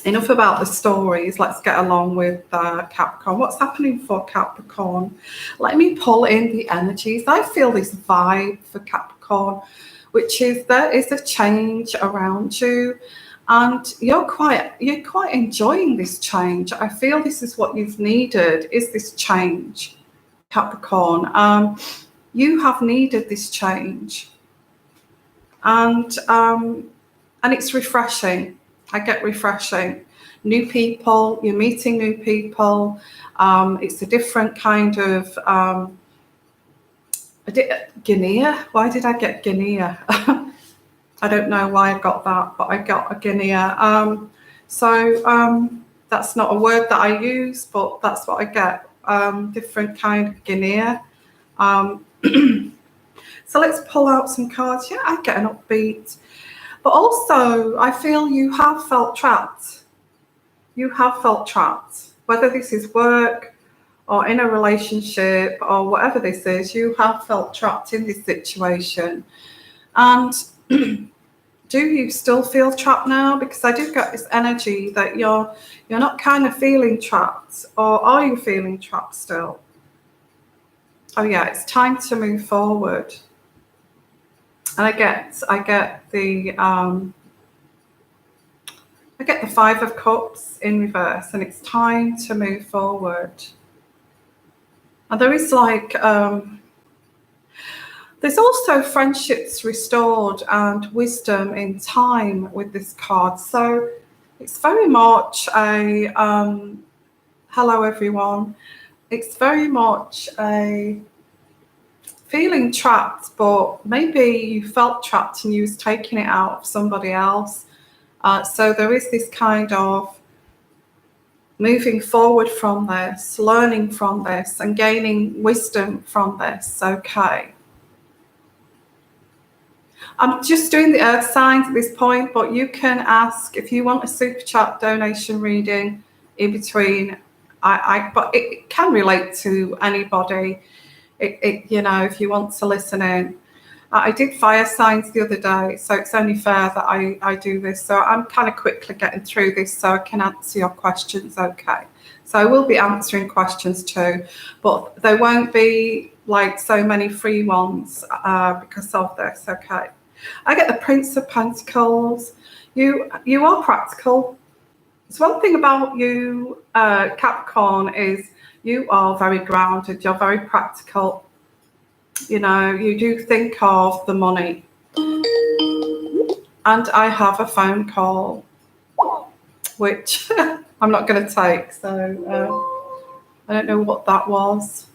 enough about the stories. Let's get along with Capricorn. What's happening for Capricorn? Let me pull in the energies. I feel this vibe for Capricorn, which is there is a change around you, and you're quite enjoying this change. I feel this is what you've needed, is this change, Capricorn. You have needed this change, and it's refreshing. I get refreshing. New people, you're meeting new people. It's a different kind of Guinea. Why did I get Guinea? I don't know why I got that, but I got a Guinea. So that's not a word that I use, but that's what I get. Different kind of Guinea. So let's pull out some cards. Yeah, I get an upbeat. But also, I feel you have felt trapped. You have felt trapped. Whether this is work or in a relationship or whatever this is, you have felt trapped in this situation. And do you still feel trapped now? Because I do get this energy that you're not kind of feeling trapped. Or are you feeling trapped still? Oh yeah, it's time to move forward. And I get the Five of Cups in reverse, and it's time to move forward. And there is there's also friendships restored and wisdom in time with this card. So it's very much a hello everyone. It's very much a feeling trapped, but maybe you felt trapped and you was taking it out of somebody else. So there is this kind of moving forward from this, learning from this, and gaining wisdom from this. Okay. I'm just doing the earth signs at this point, but you can ask if you want a super chat donation reading in between. But it can relate to anybody. If you want to listen in. I did fire signs the other day, so it's only fair that I do this. So I'm kind of quickly getting through this so I can answer your questions, okay? So I will be answering questions too, but there won't be like so many free ones because of this, okay? I get the Prince of Pentacles. You are practical. So one thing about you, Capricorn, is you are very grounded. You're very practical. You know, you do think of the money. And I have a phone call, which I'm not going to take. So I don't know what that was.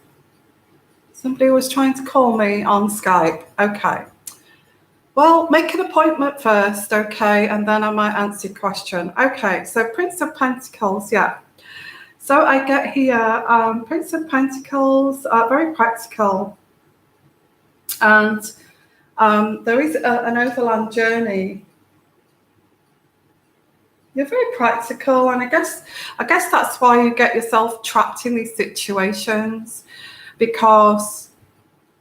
Somebody was trying to call me on Skype. Okay. Well, make an appointment first, okay? And then I might answer your question. Okay, so Prince of Pentacles, yeah. So I get here, Prince of Pentacles, very practical. And there is an overland journey. You're very practical, and I guess that's why you get yourself trapped in these situations, because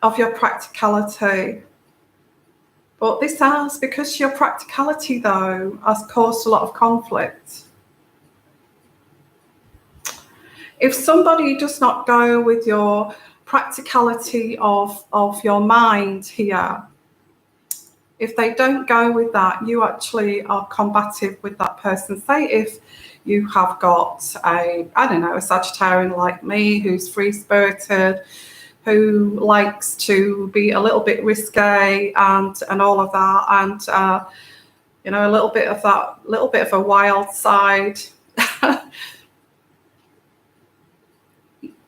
of your practicality. But this has, because your practicality, though, has caused a lot of conflict. If somebody does not go with your practicality of your mind here, if they don't go with that, you actually are combative with that person. Say if you have got a Sagittarian like me who's free-spirited, who likes to be a little bit risque and all of that, and a little bit of a wild side.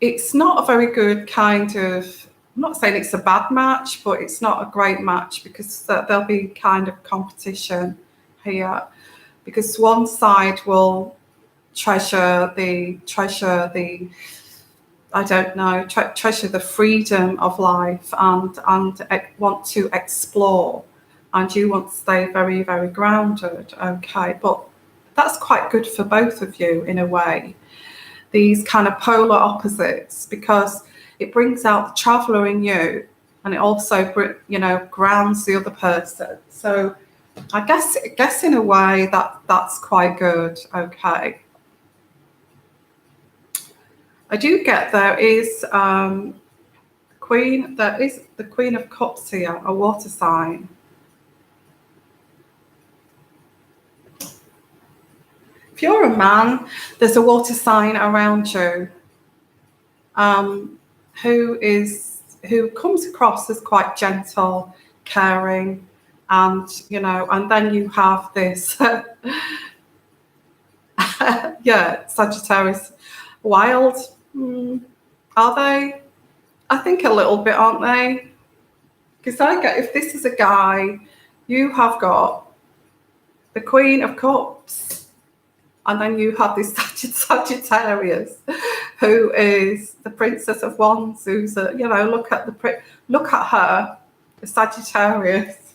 It's not a very good kind of, I'm not saying it's a bad match, but it's not a great match, because there'll be kind of competition here, because one side will treasure the freedom of life and want to explore, and you want to stay very, very grounded, okay? But that's quite good for both of you in a way, these kind of polar opposites, because it brings out the traveler in you, and it also, grounds the other person. So I guess in a way that's quite good. Okay. I do get there is the Queen of Cups here, a water sign. If you're a man, there's a water sign around you who comes across as quite gentle, caring, and and then you have this yeah, Sagittarius. Wild. Are they? I think a little bit, aren't they? Because I get, if this is a guy, you have got the Queen of Cups, and then you have this Sagittarius, who is the Princess of Wands, who's look at her, the Sagittarius,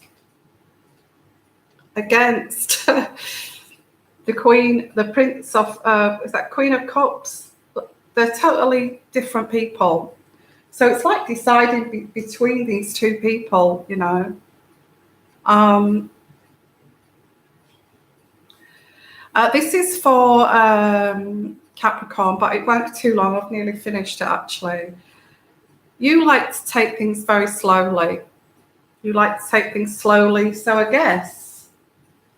against the Queen, the Prince of is that Queen of Cups? They're totally different people. So it's like deciding between these two people, This is for Capricorn, but it won't be too long. I've nearly finished it, actually. You like to take things very slowly. So I guess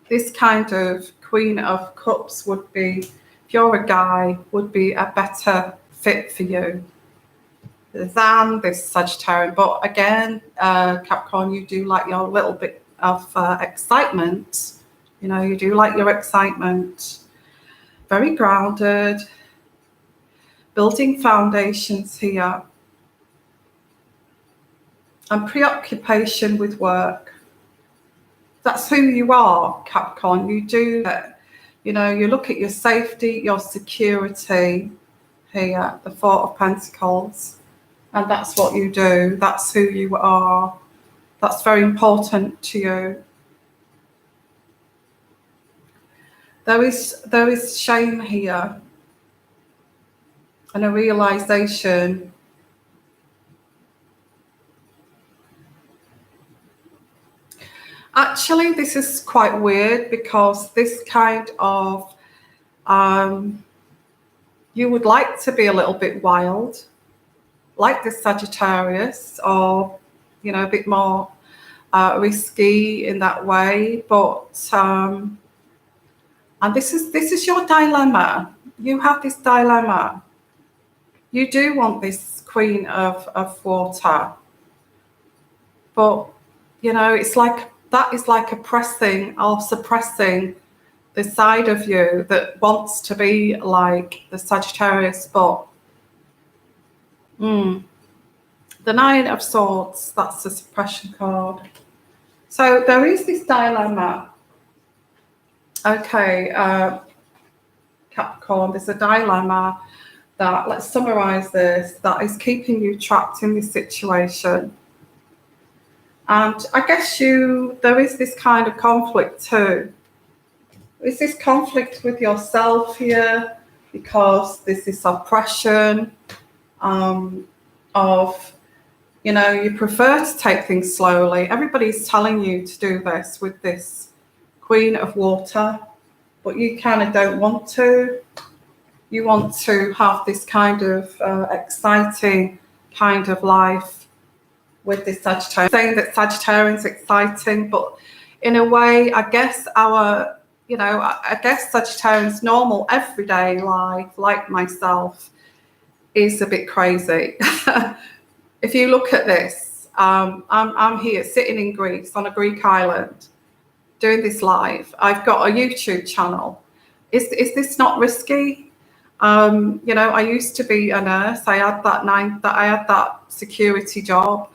this kind of Queen of Cups would be, if you're a guy, would be a better fit for you than this Sagittarian. But again, Capricorn, you do like your little bit of excitement. You do like your excitement. Very grounded. Building foundations here. And preoccupation with work. That's who you are, Capricorn. You do that. You look at your safety, your security here, the Four of Pentacles. And that's what you do. That's who you are. That's very important to you. There is shame here and a realization. Actually, this is quite weird because this kind of, you would like to be a little bit wild, like the Sagittarius, or, a bit more risky in that way. But, and this is your dilemma. You have this dilemma. You do want this Queen of Water. But, it's like, that is like oppressing or suppressing the side of you that wants to be like the Sagittarius. But the Nine of Swords, that's the suppression card. So there is this dilemma. Okay, Capricorn, there's a dilemma that, let's summarize this, that is keeping you trapped in this situation. And I guess there is this kind of conflict too. Is this conflict with yourself here? Because there's this oppression of, you prefer to take things slowly. Everybody's telling you to do this with this Queen of Water, but you kind of don't want to. You want to have this kind of exciting kind of life with this Sagittarius. Saying that Sagittarian's exciting, but in a way, I guess Sagittarian's normal everyday life, like myself, is a bit crazy. If you look at this, I'm here sitting in Greece on a Greek island doing this live. I've got a YouTube channel. Is this not risky? I used to be a nurse. I had that security job,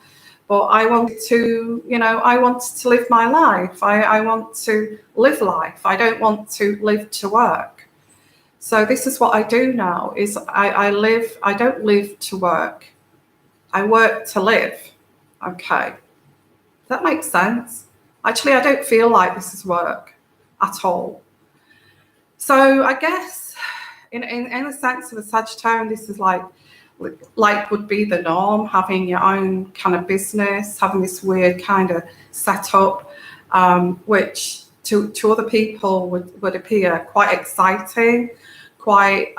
but I wanted to live my life. I want to live life. I don't want to live to work. So this is what I do now, is I don't live to work. I work to live. Okay. That makes sense. Actually, I don't feel like this is work at all. So I guess in the sense of a Sagittarian, this is like would be the norm, having your own kind of business, having this weird kind of setup, which to other people would appear quite exciting, quite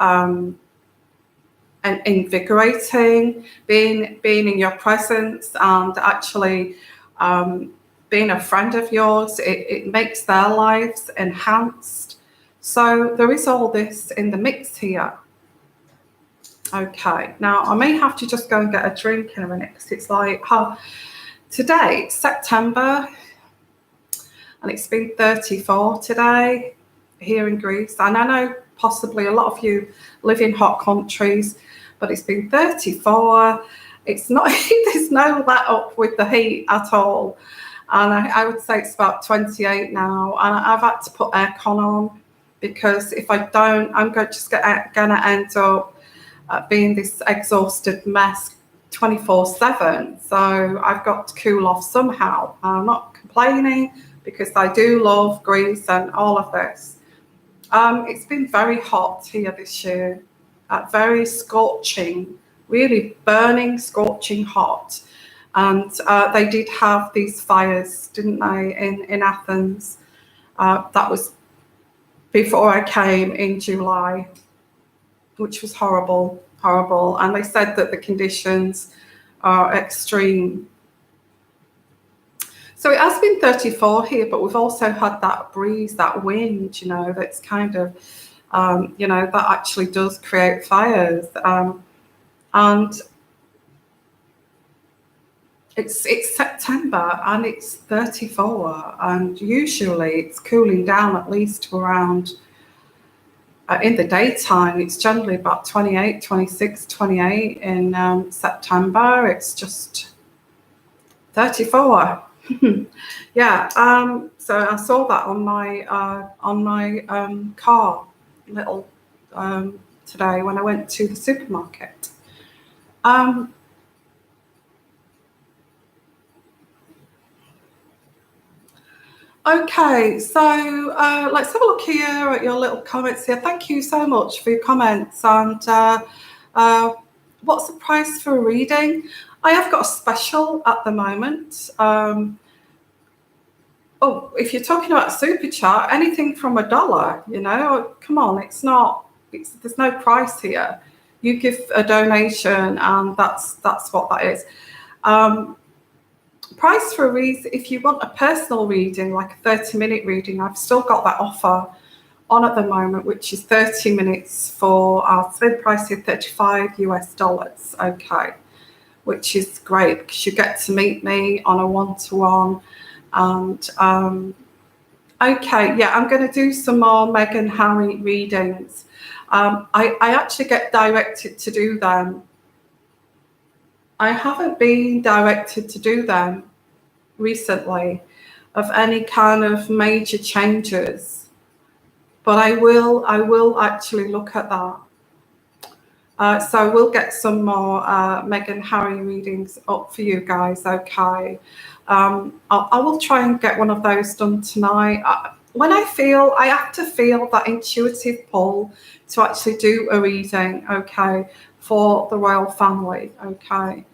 and invigorating, being in your presence and actually being a friend of yours. It makes their lives enhanced. So there is all this in the mix here. Okay, now I may have to just go and get a drink in a minute because it's like, today, September, and it's been 34 today here in Greece. And I know possibly a lot of you live in hot countries, but it's been 34. It's not, there's no let up with the heat at all. And I would say it's about 28 now. And I've had to put aircon on because if I don't, I'm just going to end up being this exhausted mess 24/7. So I've got to cool off somehow. I'm not complaining because I do love Greece and all of this. It's been very hot here this year, very scorching, really burning, scorching hot. And they did have these fires, didn't they, in Athens. That was before I came in July, which was horrible. And they said that the conditions are extreme. So it has been 34 here, but we've also had that breeze, that wind, that's kind of, that actually does create fires. And it's September and it's 34, and usually it's cooling down at least to around, in the daytime, it's generally about 28, 26, 28. In September, it's just 34. Yeah. So I saw that on my car little today when I went to the supermarket. Okay, so let's have a look here at your little comments here. Thank you so much for your comments. And what's the price for a reading? I have got a special at the moment. If you're talking about super chart, anything from $1, come on, there's no price here. You give a donation and that's what that is. Price for a reading, if you want a personal reading, like a 30-minute reading, I've still got that offer on at the moment, which is 30 minutes for our third price here, $35. Okay, which is great because you get to meet me on a one-to-one. And okay, yeah, I'm going to do some more Meghan Harry readings. I actually get directed to do them. I haven't been directed to do them recently of any kind of major changes, but I will actually look at that. So we'll get some more Meghan Harry readings up for you guys. Okay, I will try and get one of those done tonight. When I have to feel that intuitive pull to actually do a reading, okay, for the royal family. Okay.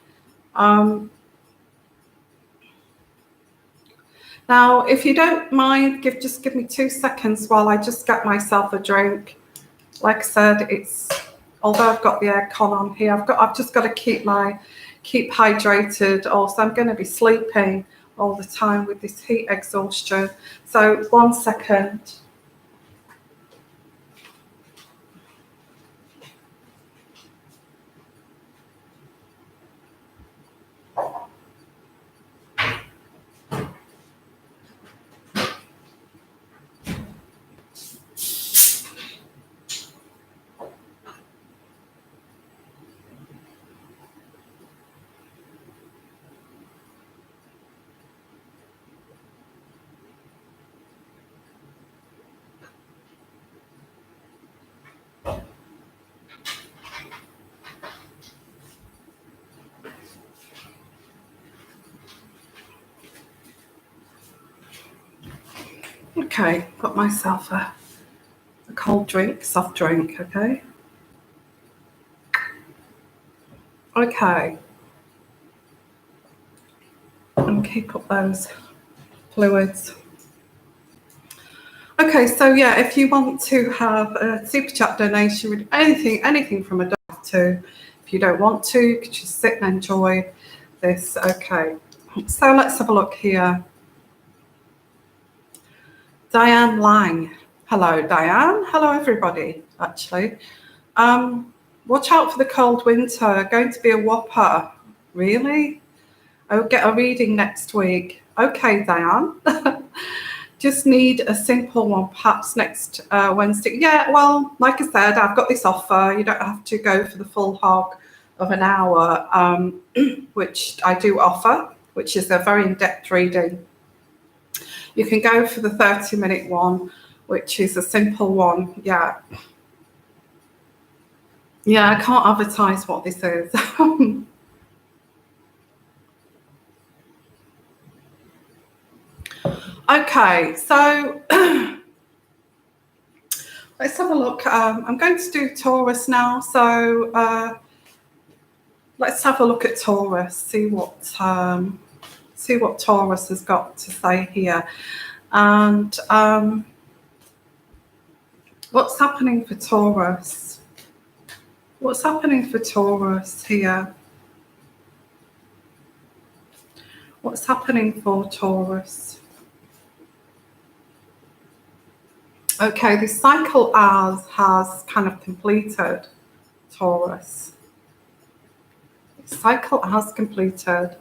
Now, if you don't mind, just give me 2 seconds while I just get myself a drink. Like I said, although I've got the aircon on here, I've just got to keep hydrated. Also, I'm going to be sleeping all the time with this heat exhaustion. So 1 second. Okay, got myself a cold drink, soft drink, okay? Okay. And keep up those fluids. Okay, so yeah, if you want to have a super chat donation with anything from $1 to, if you don't want to, you can just sit and enjoy this. Okay, so let's have a look here. Diane Lang. Hello, Diane. Hello, everybody, actually. Watch out for the cold winter. Going to be a whopper. Really? I'll get a reading next week. Okay, Diane. Just need a simple one, perhaps next Wednesday. Yeah, well, like I said, I've got this offer. You don't have to go for the full hog of an hour, which I do offer, which is a very in-depth reading. You can go for the 30-minute one, which is a simple one. Yeah. Yeah, I can't advertise what this is. Okay, so let's have a look. I'm going to do Taurus now. So let's have a look at Taurus. See what Taurus has got to say here, and what's happening for Taurus. What's happening for Taurus here? What's happening for Taurus? Okay, the cycle has kind of completed, Taurus. The cycle has completed.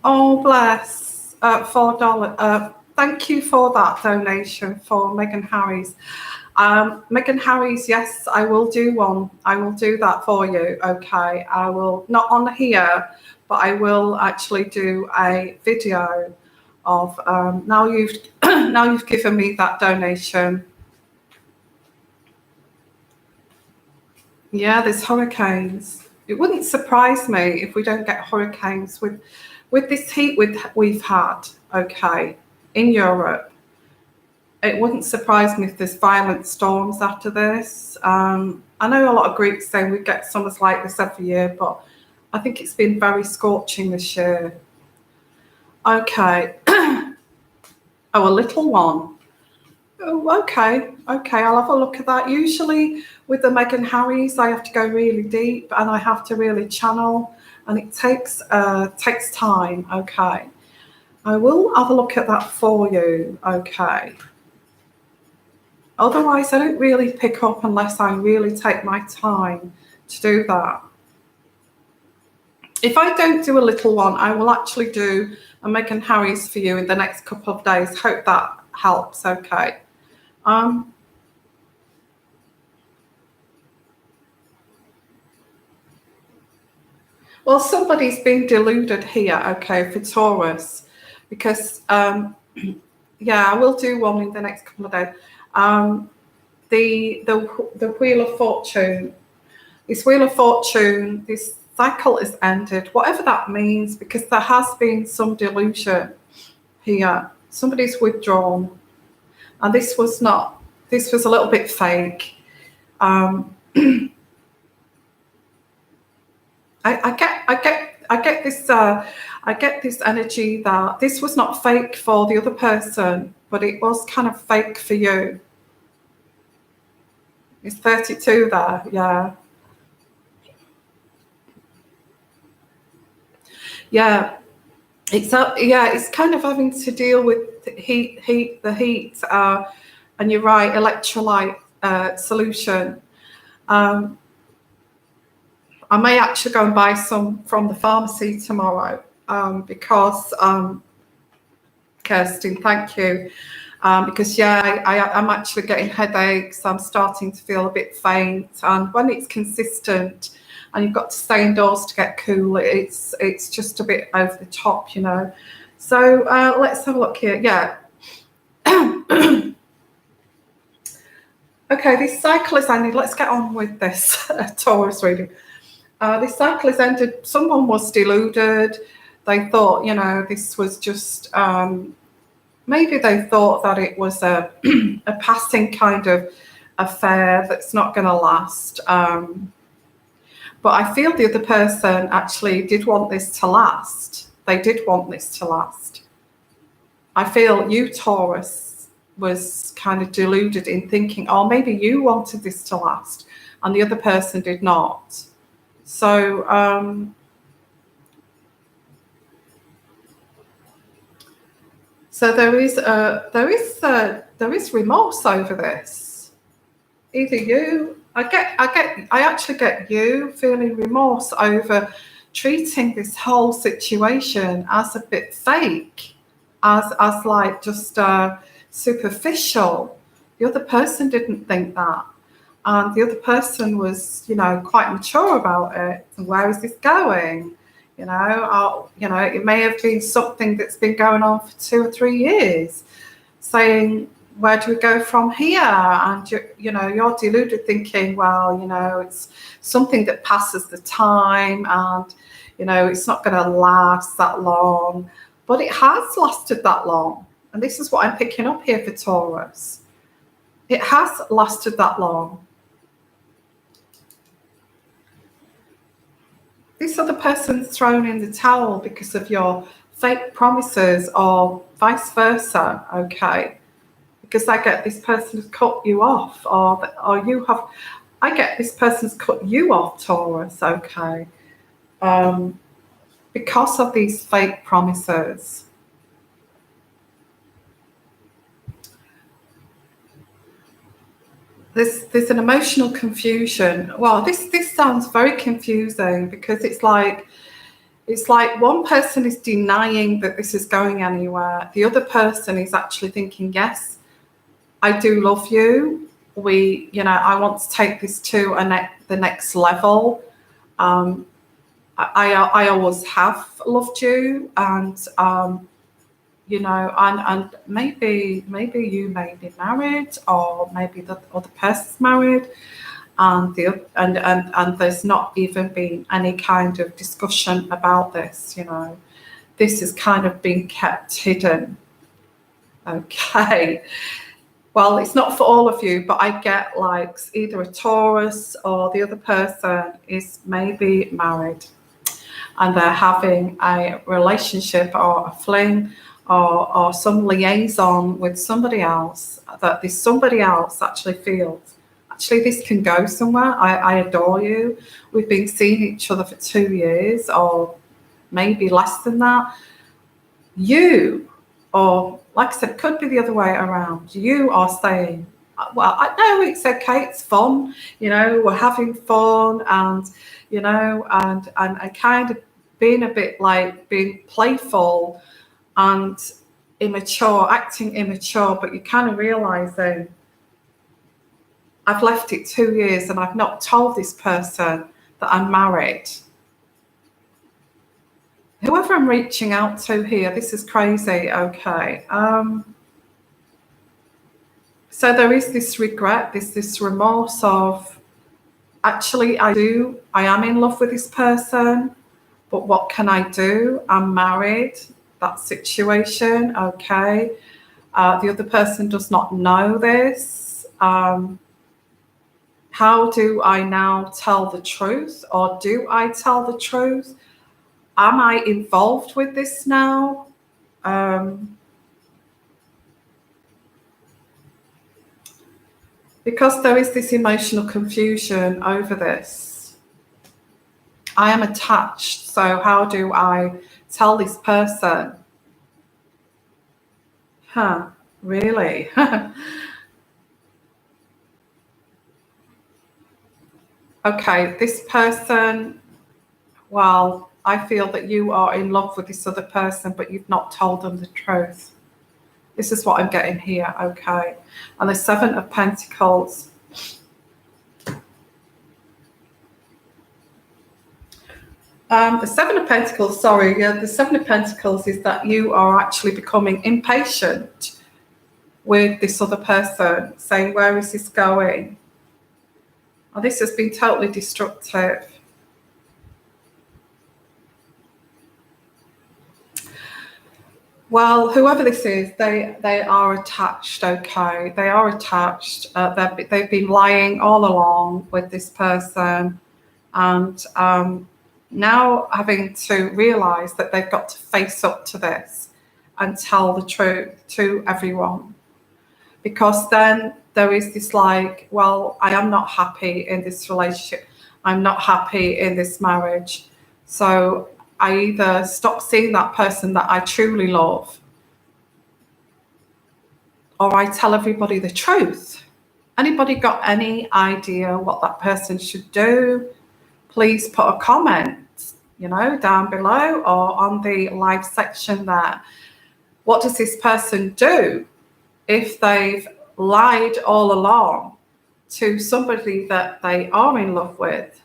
Oh, bless. $4. Thank you for that donation for Megan Harris. Megan Harris, yes, I will do one. I will do that for you. Okay, I will, not on here, but I will actually do a video of now you've given me that donation. Yeah, there's hurricanes. It wouldn't surprise me if we don't get hurricanes with this heat we've had, okay, in Europe. It wouldn't surprise me if there's violent storms after this. I know a lot of Greeks say we get summers like this every year, but I think it's been very scorching this year. Okay. Oh, a little one. Oh, okay. Okay, I'll have a look at that. Usually with the Megan Harris, I have to go really deep and I have to really channel, and it takes time. Okay. I will have a look at that for you. Okay. Otherwise, I don't really pick up unless I really take my time to do that. If I don't do a little one, I will actually do a Megan Harris for you in the next couple of days. Hope that helps. Okay. Well, somebody's been deluded here, okay, for Taurus, because yeah, I will do one in the next couple of days. The Wheel of Fortune. This Wheel of Fortune, this cycle is ended, whatever that means, because there has been some delusion here. Somebody's withdrawn, and this was a little bit fake. I get this energy that this was not fake for the other person, but it was kind of fake for you. It's 32 there, yeah. Yeah, it's kind of having to deal with the heat, and you're right, electrolyte solution. I may actually go and buy some from the pharmacy tomorrow, because Kirsten, thank you. Because yeah, I'm actually getting headaches. I'm starting to feel a bit faint, and when it's consistent and you've got to stay indoors to get cool, it's just a bit over the top, you know. So let's have a look here. Yeah. Okay, this cycle is ended. Let's get on with this Taurus reading. This cycle is ended. Someone was deluded. They thought, you know, this was just maybe they thought that it was a passing kind of affair that's not going to last. But I feel the other person actually did want this to last. They did want this to last. I feel you, Taurus, was kind of deluded in thinking, oh, maybe you wanted this to last and the other person did not. So there is remorse over this. Either you, I actually get you feeling remorse over treating this whole situation as a bit fake, as like just superficial. The other person didn't think that, and the other person was, quite mature about it. And where is this going? It may have been something that's been going on for 2 or 3 years, saying, where do we go from here? And you're deluded thinking, well, it's something that passes the time, and it's not going to last that long. But it has lasted that long, and this is what I'm picking up here for Taurus. It has lasted that long. This other person's thrown in the towel because of your fake promises, or vice versa, okay? Because I get this person has cut you off, or you have, I get this person's cut you off, Taurus, okay? Because of these fake promises. There's an emotional confusion. Well, this sounds very confusing, because it's like one person is denying that this is going anywhere. The other person is actually thinking, yes, I do love you. I want to take this to the next level. I always have loved you, and and maybe you may be married, or maybe the other person's married, and there's not even been any kind of discussion about this. This is kind of being kept hidden. Okay. Well, it's not for all of you, but I get like either a Taurus or the other person is maybe married, and they're having a relationship or a fling, or some liaison with somebody else, that this somebody else actually feels, actually this can go somewhere. I adore you. We've been seeing each other for 2 years, or maybe less than that. You, or like I said, it could be the other way around. You are saying, well, I know it's okay, it's fun, we're having fun, and and kind of being a bit like being playful and immature, acting immature, but you're kind of realizing, I've left it 2 years and I've not told this person that I'm married. Whoever I'm reaching out to here, this is crazy, okay. So there is this regret, this remorse of, actually I am in love with this person, but what can I do? I'm married, that situation, okay. The other person does not know this. How do I now tell the truth, or do I tell the truth? Am I involved with this now? Because there is this emotional confusion over this. I am attached, so how do I tell this person? Really? Okay, this person, well, I feel that you are in love with this other person, but you've not told them the truth. This is what I'm getting here, okay. And the 7 of Pentacles. The 7 of Pentacles, the 7 of Pentacles is that you are actually becoming impatient with this other person, saying, where is this going? Oh, this has been totally destructive. Well, whoever this is, they are attached, okay? They are attached. They've been lying all along with this person, and now having to realise that they've got to face up to this and tell the truth to everyone. because then there is this like, well, I am not happy in this relationship. I'm not happy in this marriage. So I either stop seeing that person that I truly love, or I tell everybody the truth. Anybody got any idea what that person should do? Please put a comment, down below or on the live section there. What does this person do if they've lied all along to somebody that they are in love with,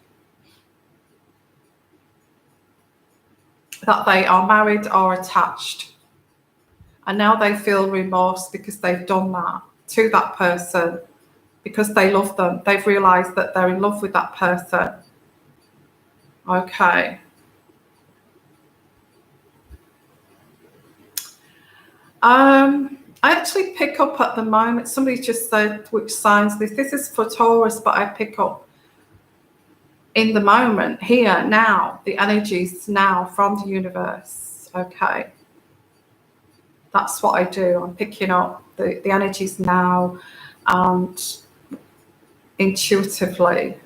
that they are married or attached, and now they feel remorse because they've done that to that person because they love them? They've realized that they're in love with that person. Okay. I actually pick up at the moment, somebody just said which signs this is for Taurus, but I pick up in the moment, here, now, the energies now from the universe. Okay. That's what I do. I'm picking up the energies now and intuitively.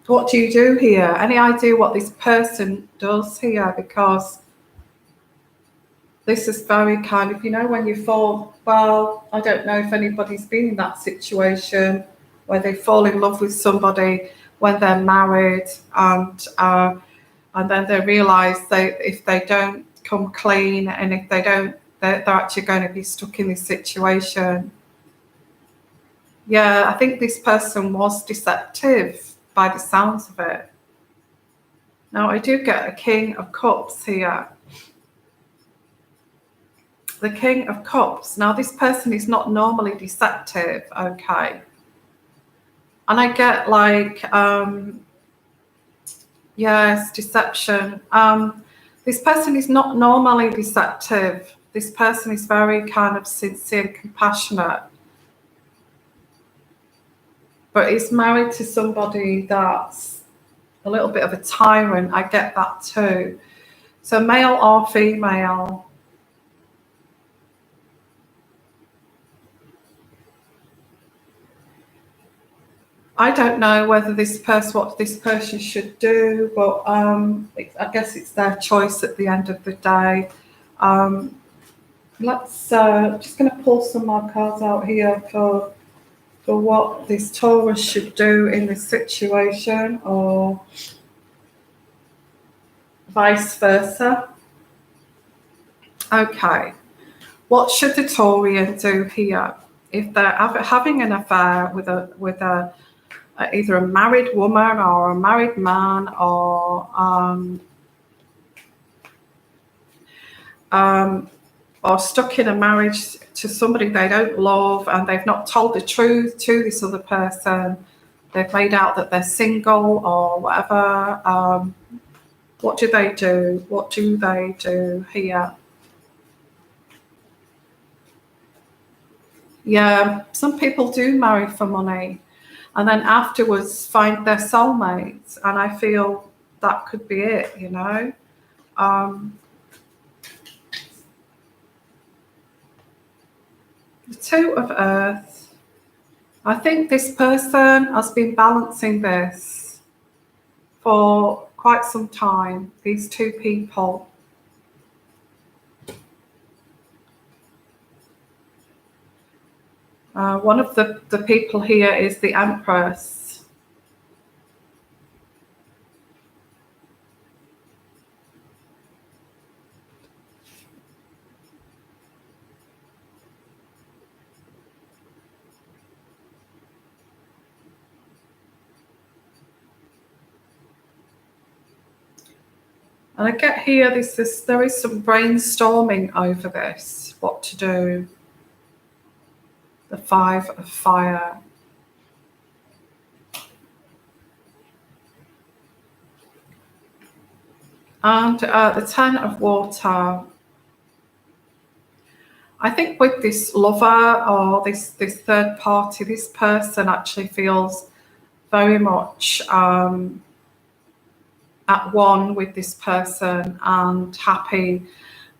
What do you do here? Any idea what this person does here? Because this is very kind of, when you fall, well, I don't know if anybody's been in that situation where they fall in love with somebody when they're married, and then they realize if they don't come clean, and if they don't, they're actually going to be stuck in this situation. Yeah, I think this person was deceptive by the sounds of it. Now, I do get a King of Cups here. The King of Cups. Now, this person is not normally deceptive, okay? And I get like, yes, deception. This person is not normally deceptive. This person is very kind of sincere and compassionate. But he's married to somebody that's a little bit of a tyrant. I get that too. So male or female. I don't know whether what this person should do, but I guess it's their choice at the end of the day. Let's just going to pull some more cards out here for what this Taurus should do in this situation, or vice versa. Okay, what should the Taurian do here if they're having an affair with a either a married woman or a married man, or stuck in a marriage to somebody they don't love, and they've not told the truth to this other person. They've made out that they're single or whatever. What do they do? What do they do here? Yeah, some people do marry for money and then afterwards find their soulmates, and I feel that could be it, The Two of Earth. I think this person has been balancing this for quite some time, these two people. One of the people here is the Empress. And I get here, there is some brainstorming over this, what to do. The Five of Fire. And the Ten of Water. I think with this lover or this third party, this person actually feels very much at one with this person and happy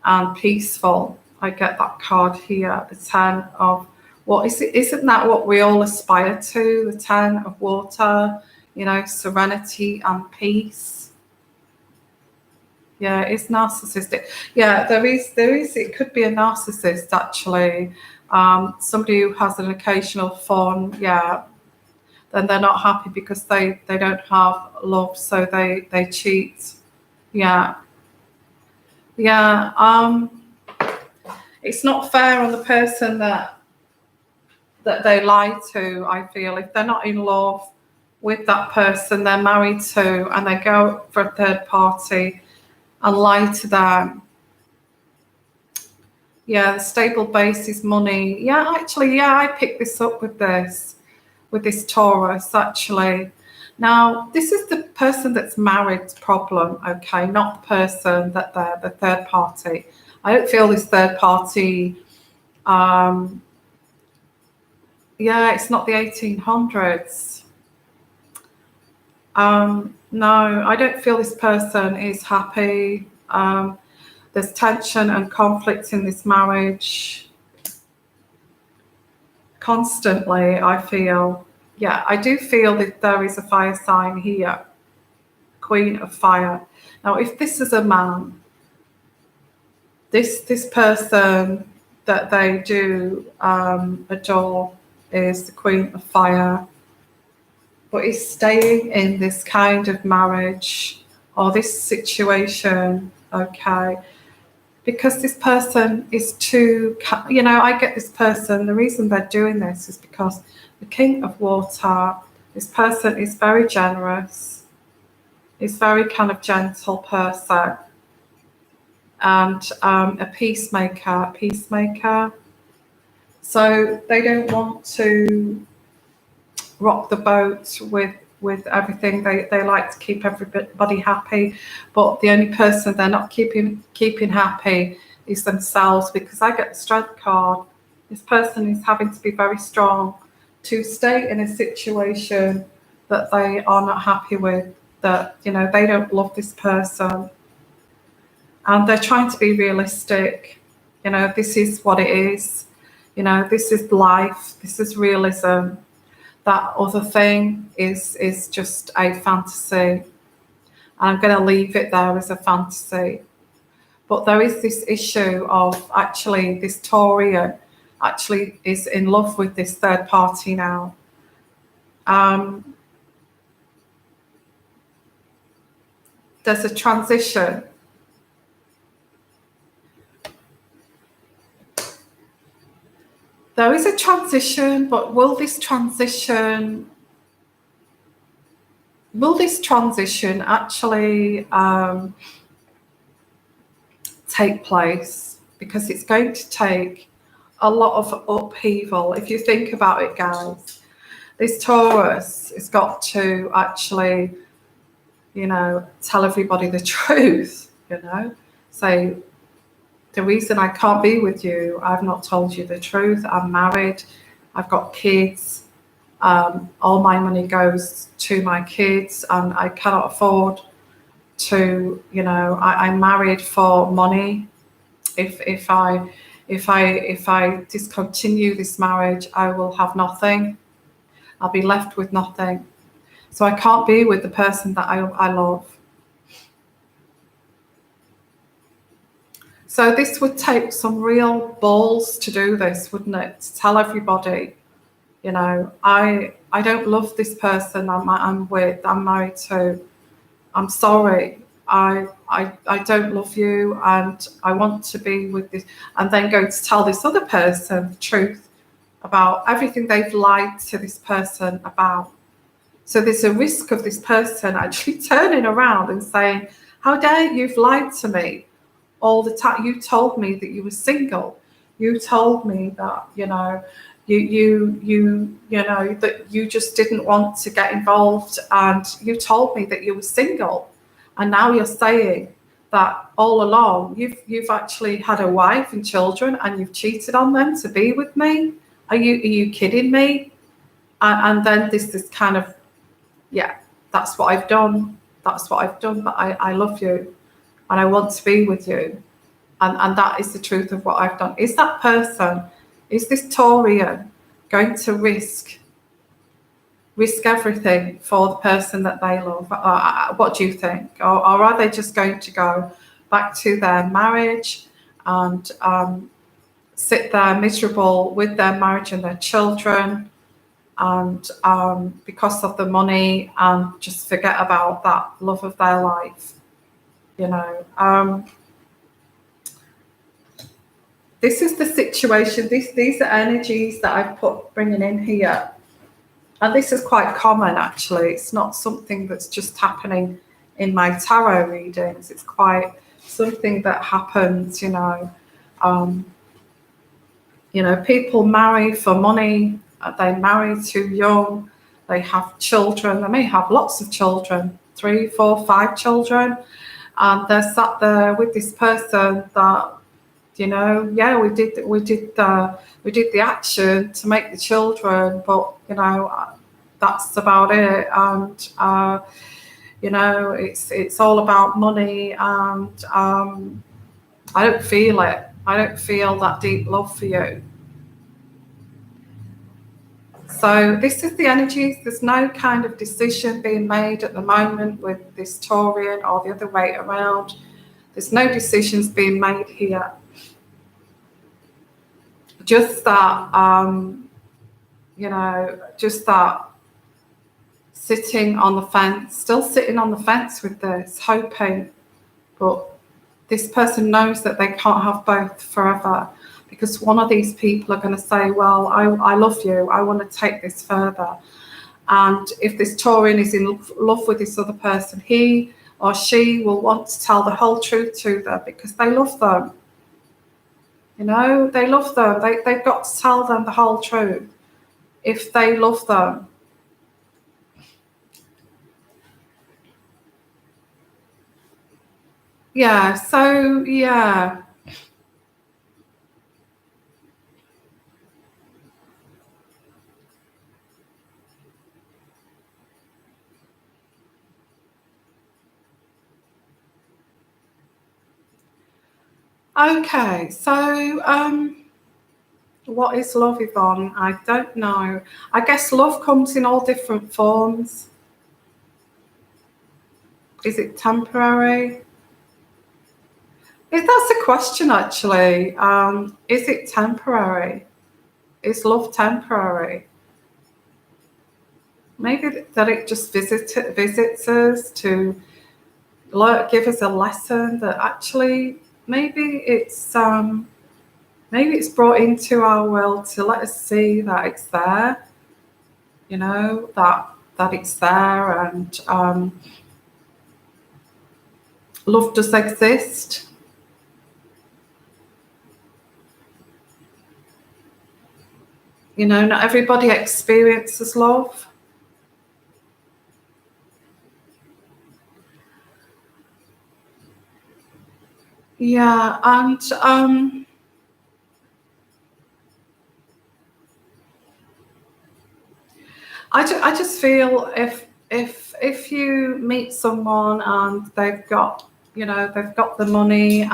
and peaceful. I get that card here, the 10 of what is it? Isn't that what we all aspire to? The 10 of water, you know, serenity and peace. Yeah, it's narcissistic. Yeah, there is, it could be a narcissist actually. Somebody who has an occasional fun, yeah, then they're not happy because they don't have love, so they cheat. Yeah. Yeah. It's not fair on the person that they lie to, I feel. If they're not in love with that person they're married to and they go for a third party and lie to them. Yeah, the stable base is money. Yeah, actually, yeah, I picked this up with this Taurus, actually. Now, this is the person that's married's problem, okay, not the person that they're the third party. I don't feel this third party, yeah, it's not the 1800s. No, I don't feel this person is happy. There's tension and conflict in this marriage constantly, I feel. Yeah, I do feel that there is a fire sign here, Queen of Fire. Now, if this is a man, this person that they do adore is the Queen of Fire, but is staying in this kind of marriage or this situation, okay, because this person is too, you know, I get this person, the reason they're doing this is because the King of Water, this person is very generous, is very kind of gentle person, and a peacemaker. So they don't want to rock the boat with everything. They like to keep everybody happy, but the only person they're not keeping happy is themselves, because I get the Strength card. This person is having to be very strong to stay in a situation that they are not happy with, that, you know, they don't love this person, and they're trying to be realistic. You know, this is what it is. You know, this is life. This is realism. That other thing is just a fantasy. And I'm going to leave it there as a fantasy. But there is this issue of actually this Taurian actually is in love with this third party now. There's a transition. There is a transition, but will this transition actually take place? Because it's going to take a lot of upheaval. If you think about it, guys, this Taurus has got to actually, you know, tell everybody the truth, you know, say, the reason I can't be with you, I've not told you the truth. I'm married. I've got kids. All my money goes to my kids, and I cannot afford to, you know, I'm married for money. If I discontinue this marriage, I will have nothing. I'll be left with nothing. So I can't be with the person that I love. So this would take some real balls to do this, wouldn't it? To tell everybody, you know, I don't love this person I'm married to. I'm sorry. I don't love you, and I want to be with this, and then go to tell this other person the truth about everything they've lied to this person about. So there's a risk of this person actually turning around and saying, how dare you've lied to me all the time. You told me that you were single. You told me that, you know, you know, that you just didn't want to get involved, and you told me that you were single, and now you're saying that all along you've actually had a wife and children and you've cheated on them to be with me. Are you kidding me? And then this kind of, yeah, that's what I've done. that's what I've done, but I love you and I want to be with you. And that is the truth of what I've done. Is that person, is this Taurian going to risk everything for the person that they love? What do you think? Or are they just going to go back to their marriage and sit there miserable with their marriage and their children, and because of the money, and just forget about that love of their life? You know, this is the situation. These are energies that I've bringing in here. And this is quite common, actually. It's not something that's just happening in my tarot readings. It's quite something that happens, you know. People marry for money. They marry too young. They have children. They may have lots of children, 3, 4, 5 children. And they're sat there with this person that, you know, yeah, we did the action to make the children, but you know, that's about it. And you know, it's all about money, and I don't feel it. I don't feel that deep love for you. So this is the energies. There's no kind of decision being made at the moment with this Taurian, or the other way around. There's no decisions being made here. Just that, you know, just that sitting on the fence, still sitting on the fence with this, hoping. But this person knows that they can't have both forever, because one of these people are going to say, well, I love you, I want to take this further. And if this Taurian is in love with this other person, he or she will want to tell the whole truth to them, because they love them. You know, they love them. They've got to tell them the whole truth if they love them. Yeah, so, yeah. Okay, so what is love, Yvonne? I don't know. I guess love comes in all different forms. Is it temporary? That's a question, actually. Is it temporary? Is love temporary? Maybe that it just visits us to give us a lesson that actually maybe it's brought into our world to let us see that it's there, you know, that it's there, and love does exist. You know, not everybody experiences love. Yeah, and I just feel if you meet someone and they've got, you know, they've got the money,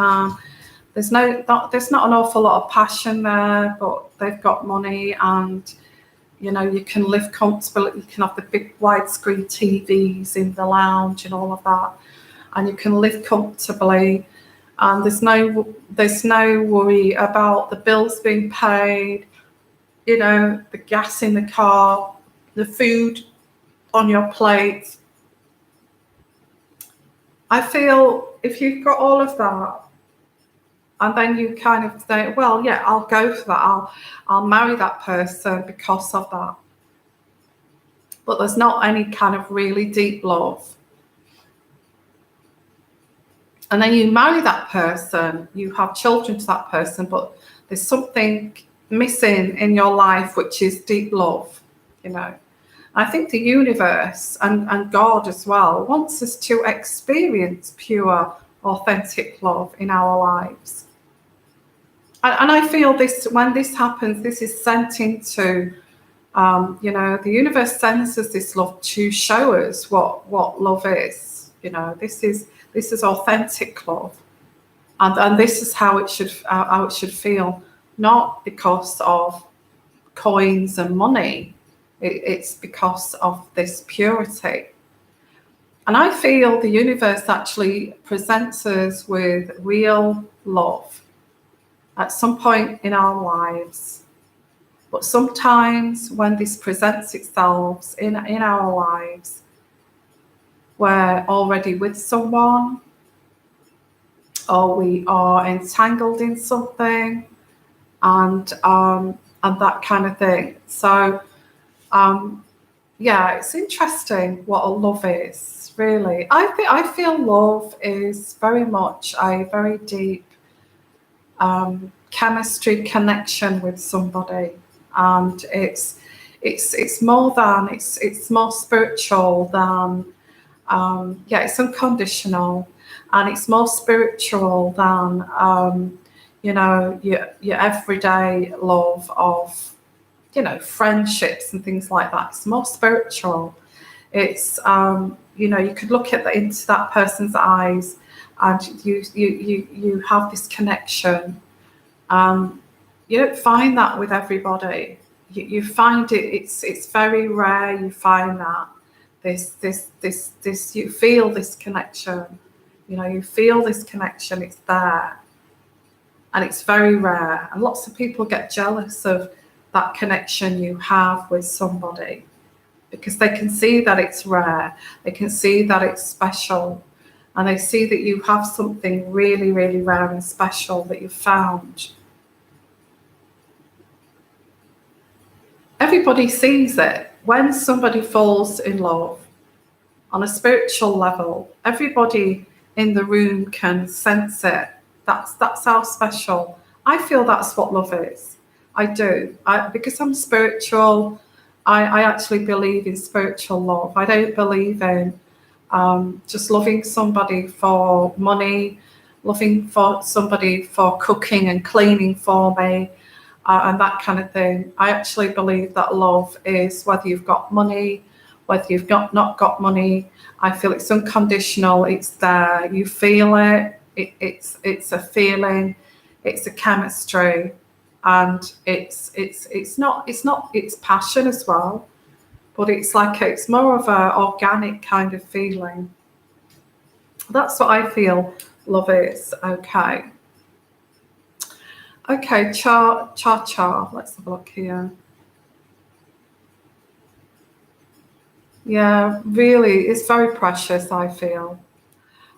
there's not an awful lot of passion there, but they've got money, and you know, you can live comfortably. You can have the big widescreen TVs in the lounge and all of that, and you can live comfortably. And there's no worry about the bills being paid, you know, the gas in the car, the food on your plate. I feel if you've got all of that, and then you kind of say, well, yeah, I'll go for that. I'll marry that person because of that. But there's not any kind of really deep love. And then you marry that person, you have children to that person, but there's something missing in your life, which is deep love, you know. I think the universe and God as well wants us to experience pure, authentic love in our lives. And I feel this, when this happens, this is sent into, you know, the universe sends us this love to show us what love is. You know, this is authentic love, and this is how it should feel, not because of coins and money. It's because of this purity. And I feel the universe actually presents us with real love at some point in our lives. But sometimes when this presents itself in our lives, we're already with someone, or we are entangled in something, and that kind of thing. So yeah, it's interesting what a love is, really. I feel love is very much a very deep chemistry connection with somebody, and it's more than it's more spiritual than yeah, it's unconditional, and it's more spiritual than you know, your everyday love of, you know, friendships and things like that. It's more spiritual. It's you know, you could look into that person's eyes, and you have this connection. You don't find that with everybody. You find it's very rare. You find that this you feel this connection. You know, you feel this connection. It's there, and it's very rare. And lots of people get jealous of that connection you have with somebody, because they can see that it's rare, they can see that it's special, and they see that you have something really, really rare and special that you've found. Everybody sees it. When somebody falls in love on a spiritual level, everybody in the room can sense it. That's how special. I feel that's what love is. I do. Because I'm spiritual, I actually believe in spiritual love. I don't believe in just loving somebody for money, loving for somebody for cooking and cleaning for me, and that kind of thing. I actually believe that love is whether you've got money, whether you've not got money. I feel it's unconditional. It's there. You feel it. It's a feeling. It's a chemistry. And it's passion as well, but it's more of a organic kind of feeling. That's what I feel love is. Okay, cha. Let's have a look here. Yeah, really, it's very precious, I feel.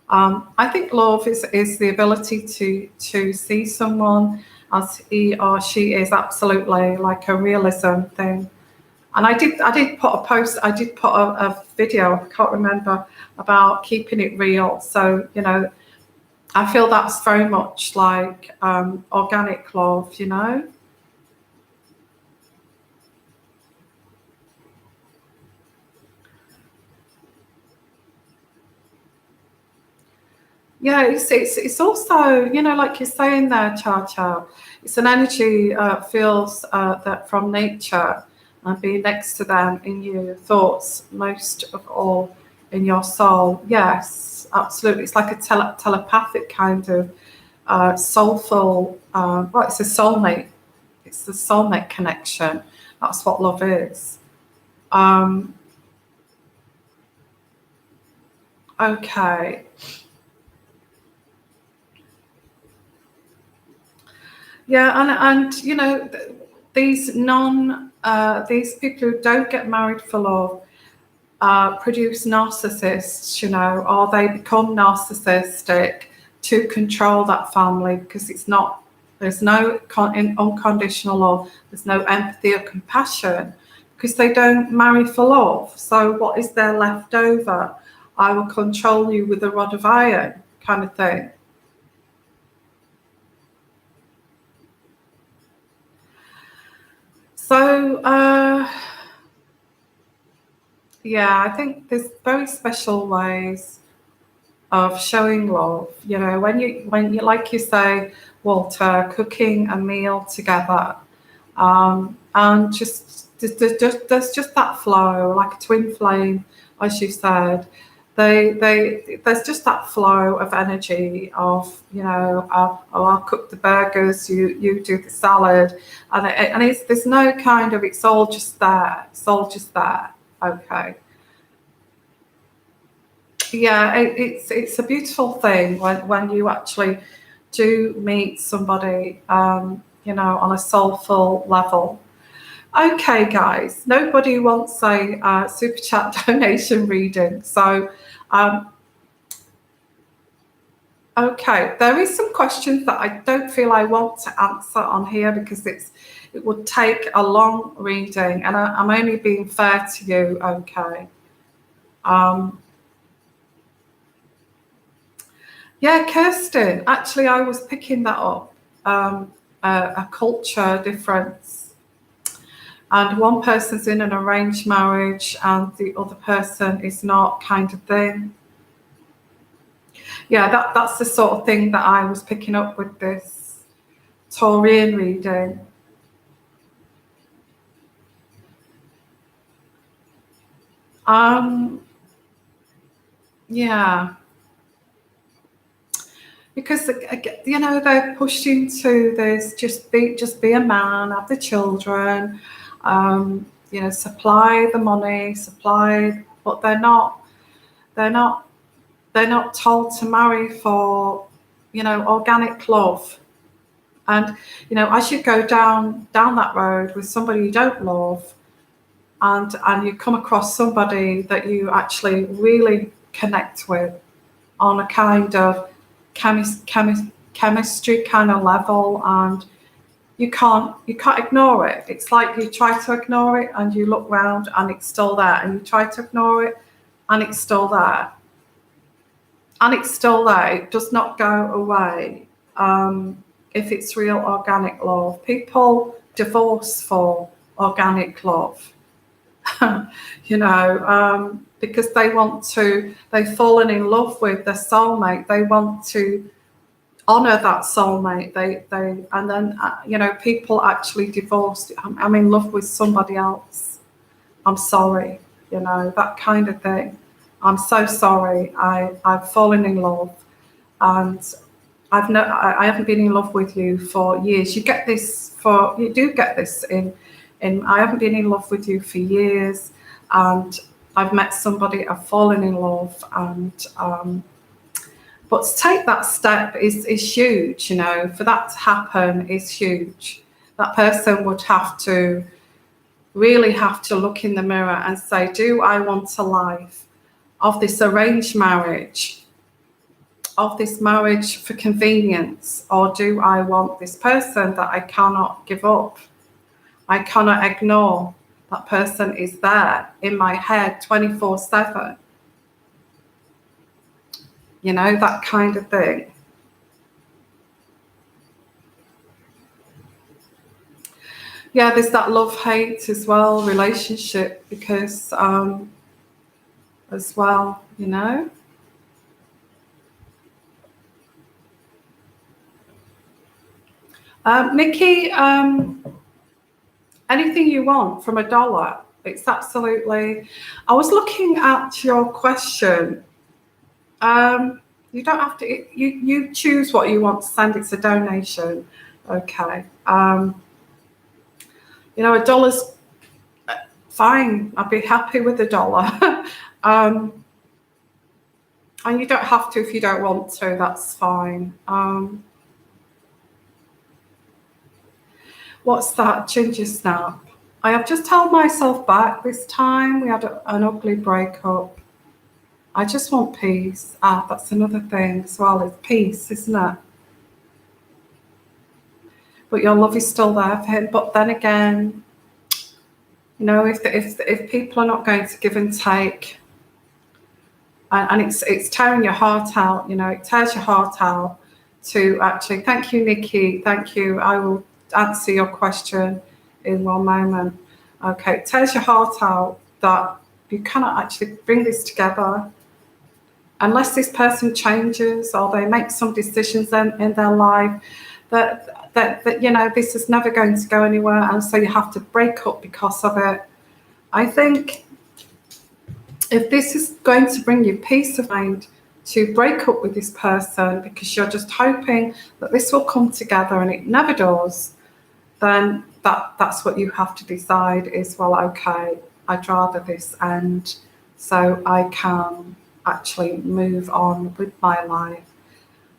I think love is the ability to see someone as he or she is, absolutely, like a realism thing. And I did put a post, I did put a video, I can't remember, about keeping it real. So, you know, I feel that's very much like organic love, you know. Yeah, it's also, you know, like you're saying there, Cha. It's an energy feels that from nature, and being next to them in your thoughts, most of all in your soul. Yes, absolutely. It's like a telepathic kind of soulful. Well, it's a soulmate. It's the soulmate connection. That's what love is. Okay. Yeah, and you know, these these people who don't get married for love produce narcissists, you know, or they become narcissistic to control that family, because there's no unconditional love, there's no empathy or compassion, because they don't marry for love. So what is there left over? I will control you with a rod of iron, kind of thing. So, yeah, I think there's very special ways of showing love. You know, when you like you say, Walter, cooking a meal together, and just there's just that flow, like a twin flame, as you said. there's just that flow of energy of, you know, I'll cook the burgers, you do the salad, and it's, there's no kind of, it's all just there. It's all just there. Okay. Yeah, it's a beautiful thing when you actually do meet somebody, you know, on a soulful level. Okay, guys, nobody wants a super chat donation reading, so okay, there is some questions that I don't feel I want to answer on here because it would take a long reading, and I'm only being fair to you. Okay. Yeah, Kirsten, actually, I was picking that up, a culture difference. And one person's in an arranged marriage and the other person is not, kind of thing. Yeah, that's the sort of thing that I was picking up with this Taurian reading. Yeah. Because, you know, they're pushed into this, just be a man, have the children, you know, supply the money, but they're not told to marry for, you know, organic love. And, you know, as you go down that road with somebody you don't love, and you come across somebody that you actually really connect with on a kind of chemistry kind of level, and you can't ignore it. It's like you try to ignore it and you look round and it's still there, and you try to ignore it and it's still there, and it's still there. It does not go away. If it's real organic love, people divorce for organic love. You know, because they've fallen in love with their soulmate. They want to honor that soulmate. And then, you know, people actually divorced. I'm in love with somebody else. I'm sorry, you know, that kind of thing. I'm so sorry. I've fallen in love, and I haven't been in love with you for years. You do get this in I haven't been in love with you for years, and I've met somebody, I've fallen in love, and but to take that step is huge, you know. For that to happen is huge. That person would really have to look in the mirror and say, do I want a life of this arranged marriage, of this marriage for convenience, or do I want this person that I cannot give up? I cannot ignore. That person is there in my head 24/7. You know, that kind of thing. Yeah, there's that love-hate as well, relationship, because as well, you know. Nikki, anything you want from $1. It's absolutely. I was looking at your question. You don't have to. You choose what you want to send. It's a donation. Okay. You know, $1's fine. I'd be happy with $1. And you don't have to if you don't want to. That's fine. What's that? Ginger snap. I have just held myself back this time. We had an ugly breakup. I just want peace. That's another thing as well. It's peace, isn't it? But your love is still there for him. But then again, you know, if people are not going to give and take, and it's tearing your heart out, you know, it tears your heart out to actually. Thank you, Nikki. Thank you. I will answer your question in one moment. Okay, it tears your heart out that you cannot actually bring this together unless this person changes or they make some decisions in their life that you know, this is never going to go anywhere, and so you have to break up because of it. I think if this is going to bring you peace of mind to break up with this person because you're just hoping that this will come together and it never does, then that's what you have to decide is, well, okay, I'd rather this end so I can actually move on with my life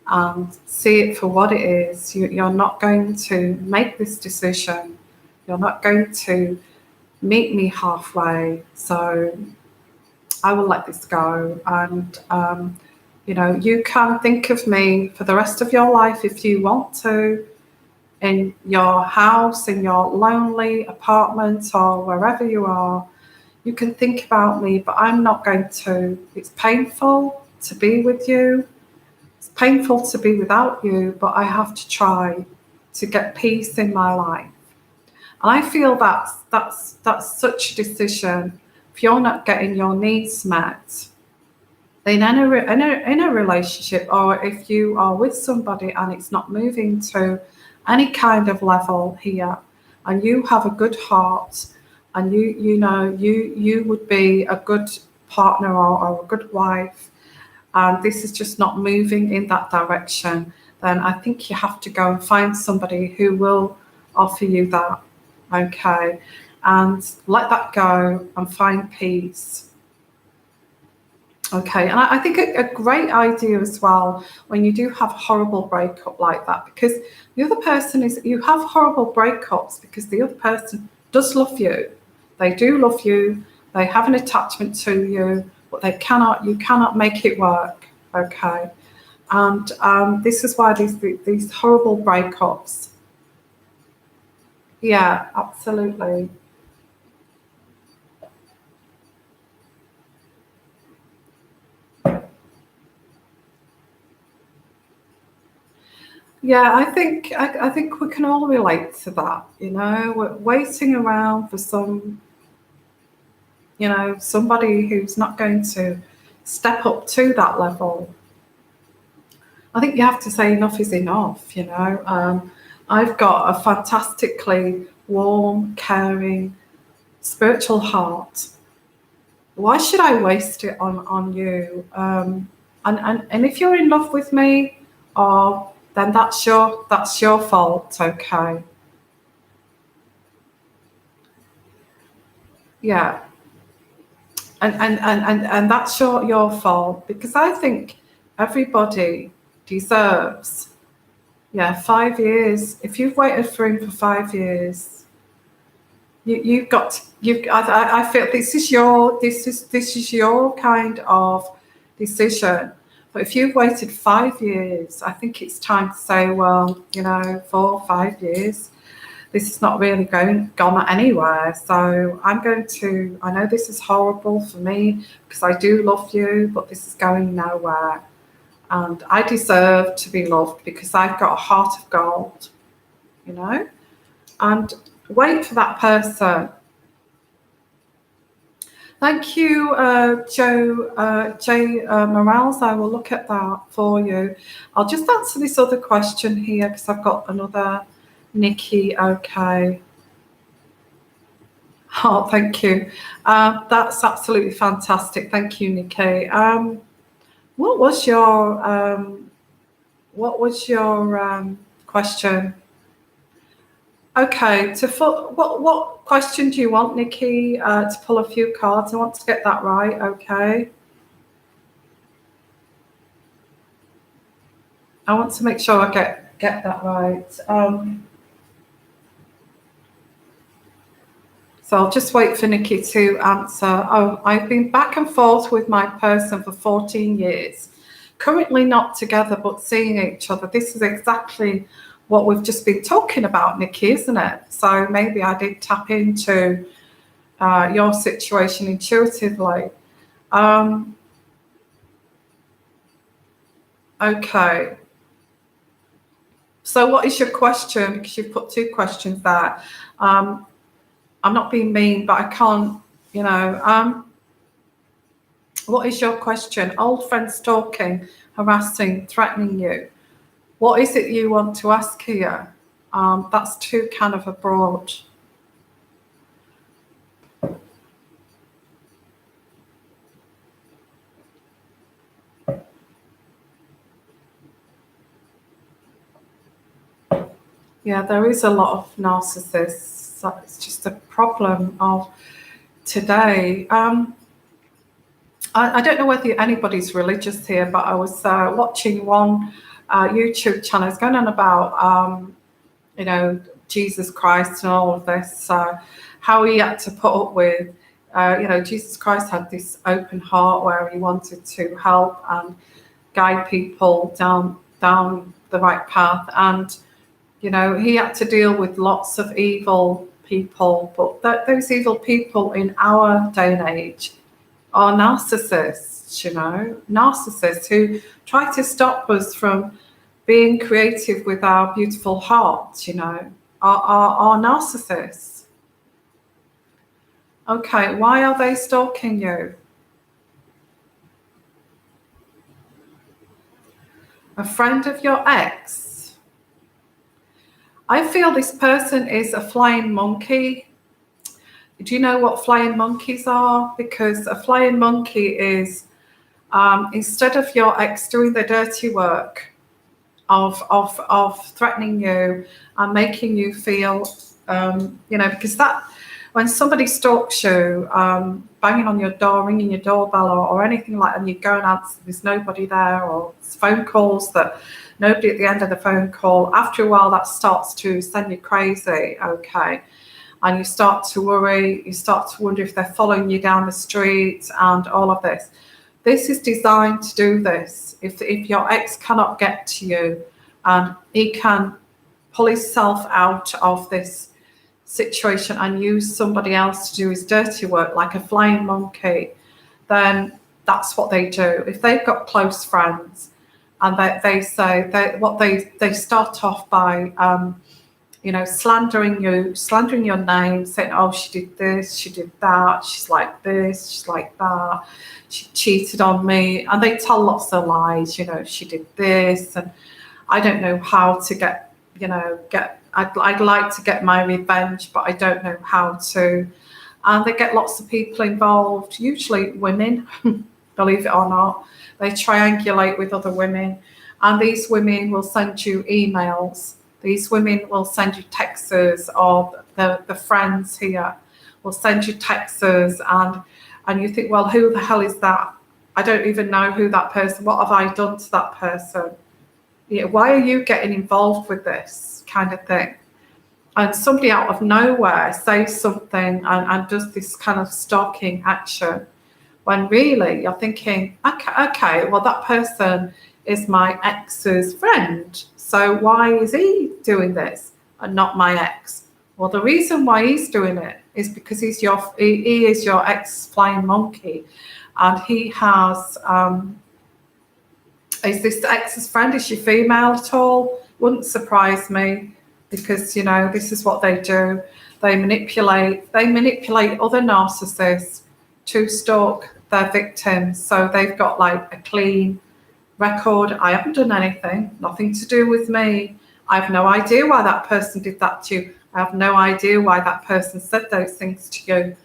and see it for what it is. You're not going to make this decision. You're not going to meet me halfway. So I will let this go. And, you can think of me for the rest of your life if you want to, in your house, in your lonely apartment or wherever you are. You can think about me, but I'm not going to. It's painful to be with you. It's painful to be without you, but I have to try to get peace in my life. And I feel that's such a decision. If you're not getting your needs met in a relationship, or if you are with somebody and it's not moving to any kind of level here, and you have a good heart, and you would be a good partner or a good wife, and this is just not moving in that direction, then I think you have to go and find somebody who will offer you that, okay? And let that go and find peace. Okay, and I think a great idea as well when you do have a horrible breakup like that, because the other person you have horrible breakups because the other person does love you. They do love you. They have an attachment to you, but you cannot make it work. Okay, and this is why these horrible breakups. Yeah, absolutely. Yeah, I think we can all relate to that. We're waiting around for somebody who's not going to step up to that level. I think you have to say enough is enough. I've got a fantastically warm, caring, spiritual heart. Why should I waste it on you? And if you're in love with me, then that's your fault. Okay. Yeah. And that's your fault, because I think everybody deserves 5 years. If you've waited for him for 5 years, you've got I feel this is your kind of decision. But if you've waited 5 years, I think it's time to say, well, 4 or 5 years, this is not really gone anywhere. So I know this is horrible for me because I do love you, but this is going nowhere. And I deserve to be loved because I've got a heart of gold, and wait for that person. Thank you, Jay Morales. I will look at that for you. I'll just answer this other question here because I've got another. Nikki, okay. Oh, thank you. That's absolutely fantastic. Thank you, Nikki. What was your question? Okay, what question do you want, Nikki? To pull a few cards. I want to get that right. Okay. I want to make sure I get that right. So I'll just wait for Nikki to answer. Oh, I've been back and forth with my person for 14 years. Currently not together, but seeing each other. This is exactly what we've just been talking about, Nikki, isn't it? So maybe I did tap into your situation intuitively. Okay. So what is your question? Because you've put two questions there. I'm not being mean, but I can't, what is your question? Old friends stalking, harassing, threatening you. What is it you want to ask here? That's too kind of a broad. Yeah, there is a lot of narcissists. It's just a problem of today. I don't know whether anybody's religious here, but I was watching one YouTube channel. It's going on about, Jesus Christ and all of this, how he had to put up with, Jesus Christ had this open heart where he wanted to help and guide people down the right path. And, he had to deal with lots of evil people, but those evil people in our day and age are narcissists, narcissists who try to stop us from being creative with our beautiful hearts, are narcissists. Okay, why are they stalking you? A friend of your ex. I feel this person is a flying monkey. Do you know what flying monkeys are? Because a flying monkey is, instead of your ex doing the dirty work of threatening you and making you feel, because that, when somebody stalks you, banging on your door, ringing your doorbell or anything like that, and you go and answer, there's nobody there, or it's phone calls that nobody at the end of the phone call, after a while that starts to send you crazy, okay? And you start to worry, you start to wonder if they're following you down the street and all of this. This is designed to do this. If your ex cannot get to you and he can pull himself out of this situation and use somebody else to do his dirty work like a flying monkey, then that's what they do. If they've got close friends and they say, they start off by slandering your name, saying, oh, she did this, she did that, she's like this, she's like that, she cheated on me, and they tell lots of lies, she did this, and I don't know how to I'd like to get my revenge, but I don't know how to. And they get lots of people involved, usually women, believe it or not. They triangulate with other women, and these women will send you emails. These women will send you texts, or the friends here will send you texts, and you think, well, who the hell is that? I don't even know who that person, what have I done to that person? Why are you getting involved with this kind of thing? And somebody out of nowhere says something and does this kind of stalking action, when really you're thinking, okay, well, that person is my ex's friend, so why is he doing this and not my ex? Well, the reason why he's doing it is because he is your ex flying monkey, and he has is this ex's friend? Is she female at all? Wouldn't surprise me, because this is what they do. They manipulate other narcissists to stalk their victims, so they've got like a clean record. I haven't done anything, nothing to do with me. I have no idea why that person did that to you. I have no idea why that person said those things to you.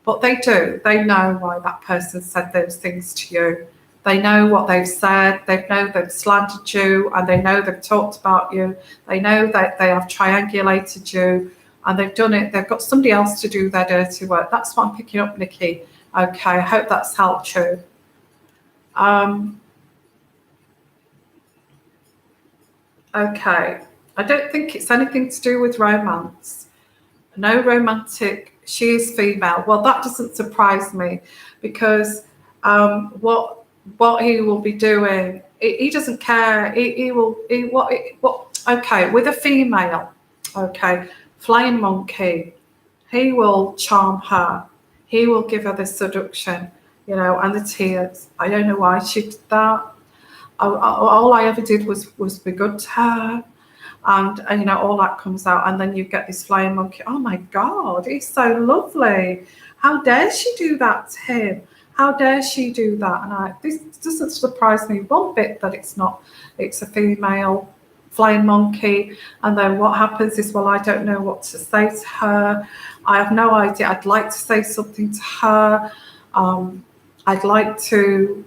But they do. They know why that person said those things to you. They know what they've said. They know they've slandered you, and they know they've talked about you. They know that they have triangulated you, and they've done it. They've got somebody else to do their dirty work. That's what I'm picking up, Nikki. Okay, I hope that's helped you. Okay, I don't think it's anything to do with romance. No romantic. She is female. Well, that doesn't surprise me, because what he will be doing, he doesn't care. Okay, with a female, okay, flying monkey, he will charm her. He will give her the seduction, and the tears. I don't know why she did that. All I ever did was be good to her, and all that comes out, and then you get this flying monkey. Oh my God, he's so lovely. How dare she do that to him? How dare she do that? And this doesn't surprise me one bit that it's a female flying monkey. And then what happens is, well, I don't know what to say to her. I have no idea. I'd like to say something to her. I'd like to,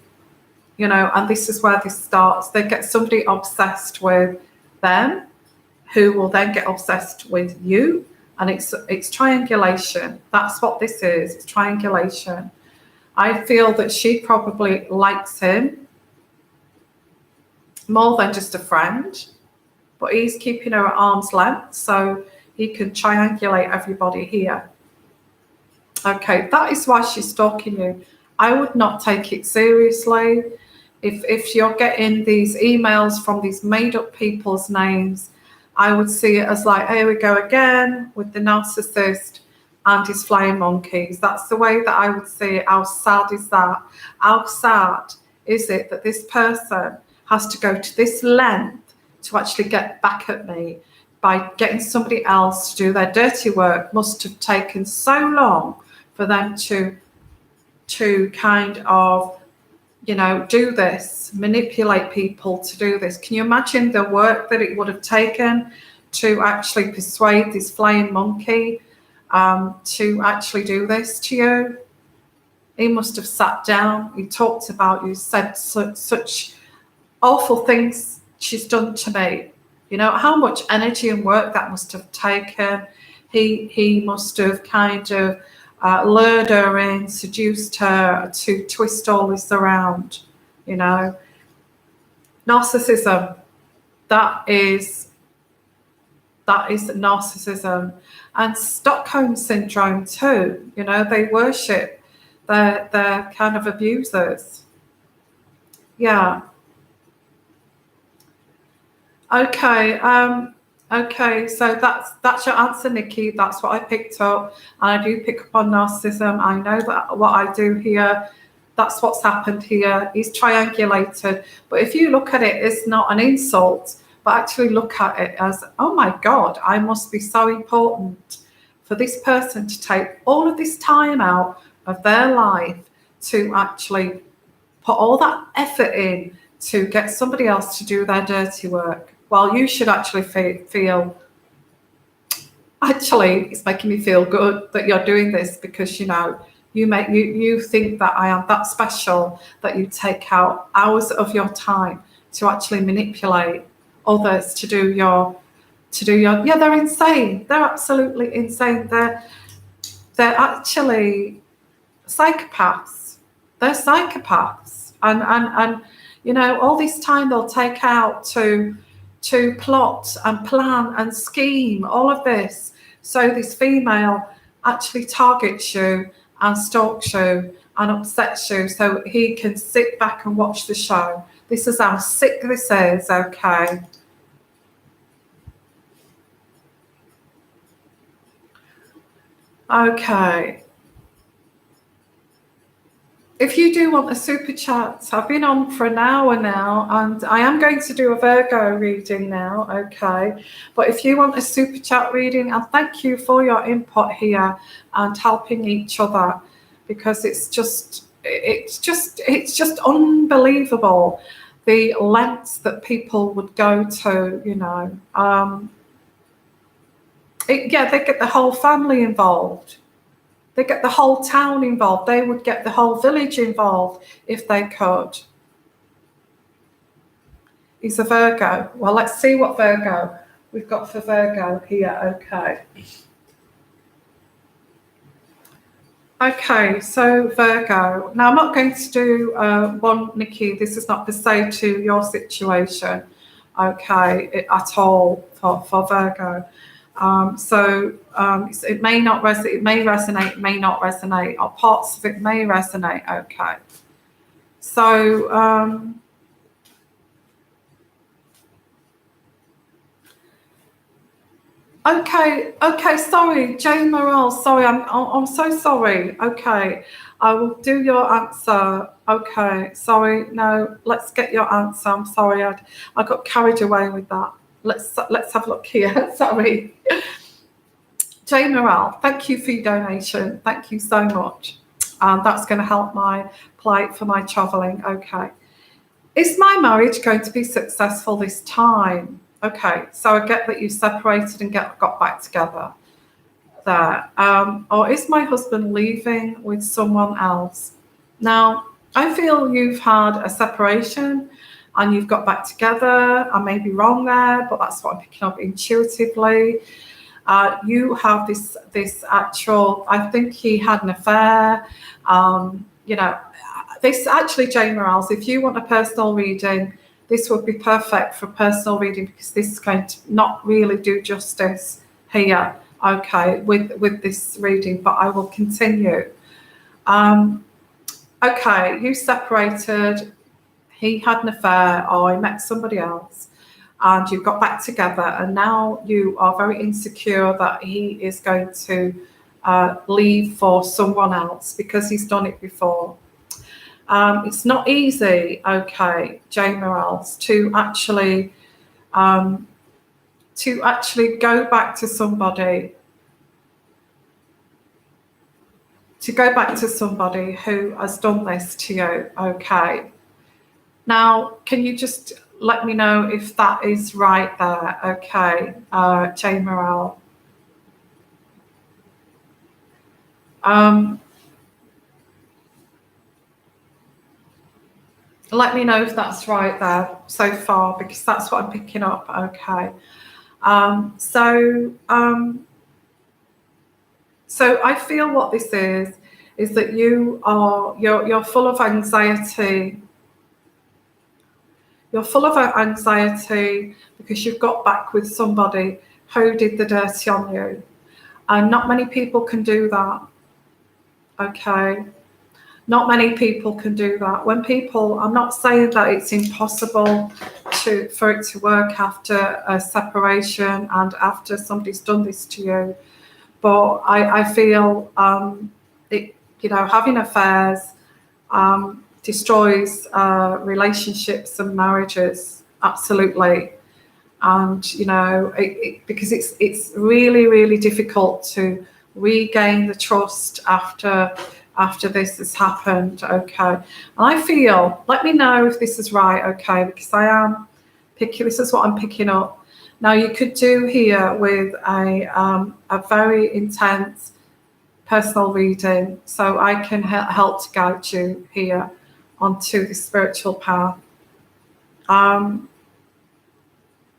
and this is where this starts. They get somebody obsessed with them who will then get obsessed with you. And it's triangulation. That's what this is. It's triangulation. I feel that she probably likes him more than just a friend, but he's keeping her at arm's length so he can triangulate everybody here. Okay, that is why she's stalking you. I would not take it seriously. If you're getting these emails from these made-up people's names, I would see it as like, here we go again with the narcissist and his flying monkeys. That's the way that I would see it. How sad is that? How sad is it that this person has to go to this length to actually get back at me by getting somebody else to do their dirty work? Must have taken so long for them to kind of, you know, do this, manipulate people to do this. Can you imagine the work that it would have taken to actually persuade this flying monkey to actually do this to you? He must have sat down, he talked about you, said such awful things she's done to me. You know, how much energy and work that must have taken. He must have kind of lured her in, seduced her to twist all this around, you know. Narcissism, that is narcissism. And Stockholm syndrome too, you know, they worship their kind of abusers. Yeah. Okay, so that's your answer, Nikki. That's what I picked up. And I do pick up on narcissism. I know that what I do here, that's what's happened here. He's triangulated. But if you look at it, it's not an insult, but actually look at it as, oh my God, I must be so important for this person to take all of this time out of their life to actually put all that effort in to get somebody else to do their dirty work. Well, you should actually feel, actually, it's making me feel good that you're doing this, because, you know, you think that I am that special that you take out hours of your time to actually manipulate others to do your, yeah, they're insane. They're absolutely insane. They're actually psychopaths. They're psychopaths. And you know, all this time they'll take out to plot and plan and scheme all of this, so this female actually targets you and stalks you and upsets you so he can sit back and watch the show. This is how sick this is. Okay. If you do want a super chat, I've been on for an hour now, and I am going to do a Virgo reading now, okay? But if you want a super chat reading, and thank you for your input here and helping each other, because it's just unbelievable the lengths that people would go to, you know. They get the whole family involved. They get the whole town involved. They would get the whole village involved if they could. He's a Virgo. Well, let's see what Virgo we've got for Virgo here. Okay, so Virgo. Now, I'm not going to do one, Nikki. This is not per se to your situation, okay, at all for Virgo. It may not resonate, it may resonate, may not resonate, or parts of it may resonate, okay. So, okay, sorry, Jane Morrell, sorry, I'm so sorry, okay. I will do your answer, okay, sorry, no, let's get your answer, I'm sorry, I got carried away with that. Let's have a look here. Sorry. Jane Morrell, thank you for your donation. Thank you so much. That's going to help my plight for my traveling. Okay. Is my marriage going to be successful this time? Okay. So I get that you separated and got back together there. Or is my husband leaving with someone else? Now, I feel you've had a separation. and you've got back together. I may be wrong there, but that's what I'm picking up intuitively. You have this actual, I think he had an affair. You know, this actually, Jane Morales, if you want a personal reading, this would be perfect for personal reading, because this is going to not really do justice here, okay, with this reading, but I will continue. Okay, you separated, he had an affair, or he met somebody else, and you got back together, and now you are very insecure that he is going to leave for someone else because he's done it before. It's not easy, okay, Jane Morales, to actually go back to somebody, who has done this to you, okay. Now, can you just let me know if that is right there, okay, Jane Morales? Let me know if that's right there so far, because that's what I'm picking up, okay. So I feel what this is that you're full of anxiety. You're full of anxiety because you've got back with somebody who did the dirty on you. And not many people can do that, okay? Not many people can do that. When people, I'm not saying that it's impossible for it to work after a separation and after somebody's done this to you, but I feel having affairs destroys relationships and marriages, absolutely. And because it's really, really difficult to regain the trust after this has happened, okay. And I feel, let me know if this is right, okay, because I am picking, this is what I'm picking up. Now, you could do here with a very intense personal reading, so I can help to guide you here onto the spiritual path.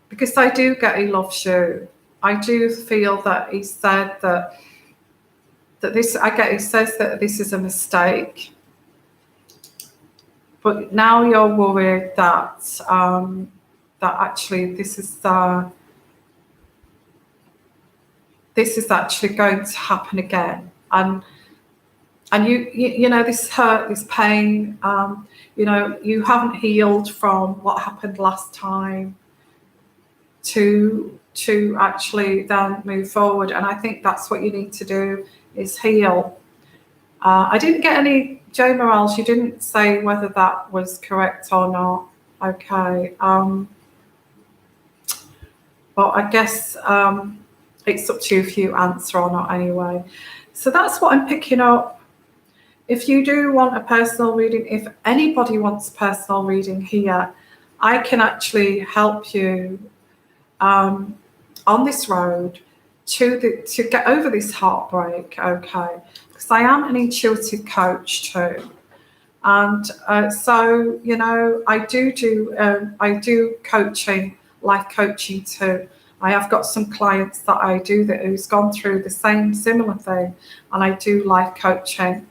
Because I do get he loves you. I do feel that he said that this, I get he says that this is a mistake. But now you're worried that that actually this is actually going to happen again, and you know, this hurt, this pain, you haven't healed from what happened last time to actually then move forward. And I think that's what you need to do, is heal. I didn't get any, Jane Morales, you didn't say whether that was correct or not, okay. But I guess it's up to you if you answer or not anyway. So that's what I'm picking up. If you do want a personal reading, if anybody wants a personal reading here, I can actually help you on this road to get over this heartbreak, okay? Because I am an intuitive coach too. And so, I do coaching, life coaching too. I have got some clients that I do that who's gone through the similar thing, and I do life coaching.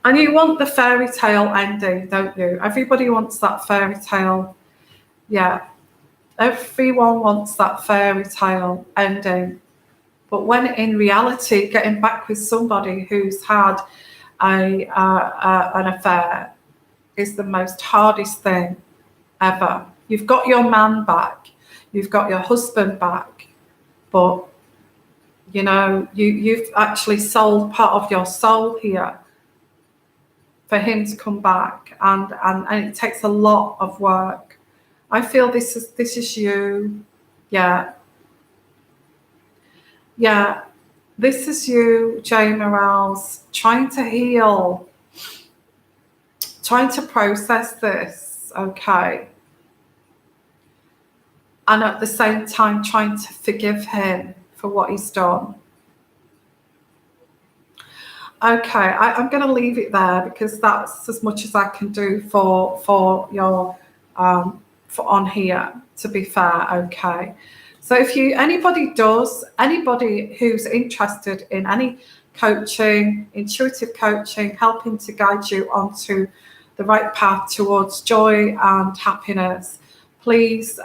And you want the fairy tale ending, don't you? Everybody wants that fairy tale. Yeah, everyone wants that fairy tale ending. But when in reality, getting back with somebody who's had an affair is the most hardest thing ever. You've got your man back, you've got your husband back, but you've actually sold part of your soul here for him to come back, and it takes a lot of work. I feel this is you. Yeah, this is you, Jane Morales, trying to heal, trying to process this, okay, and at the same time trying to forgive him for what he's done. Okay, I'm going to leave it there because that's as much as I can do for your for on here. To be fair, okay. So if anybody who's interested in any coaching, intuitive coaching, helping to guide you onto the right path towards joy and happiness, please,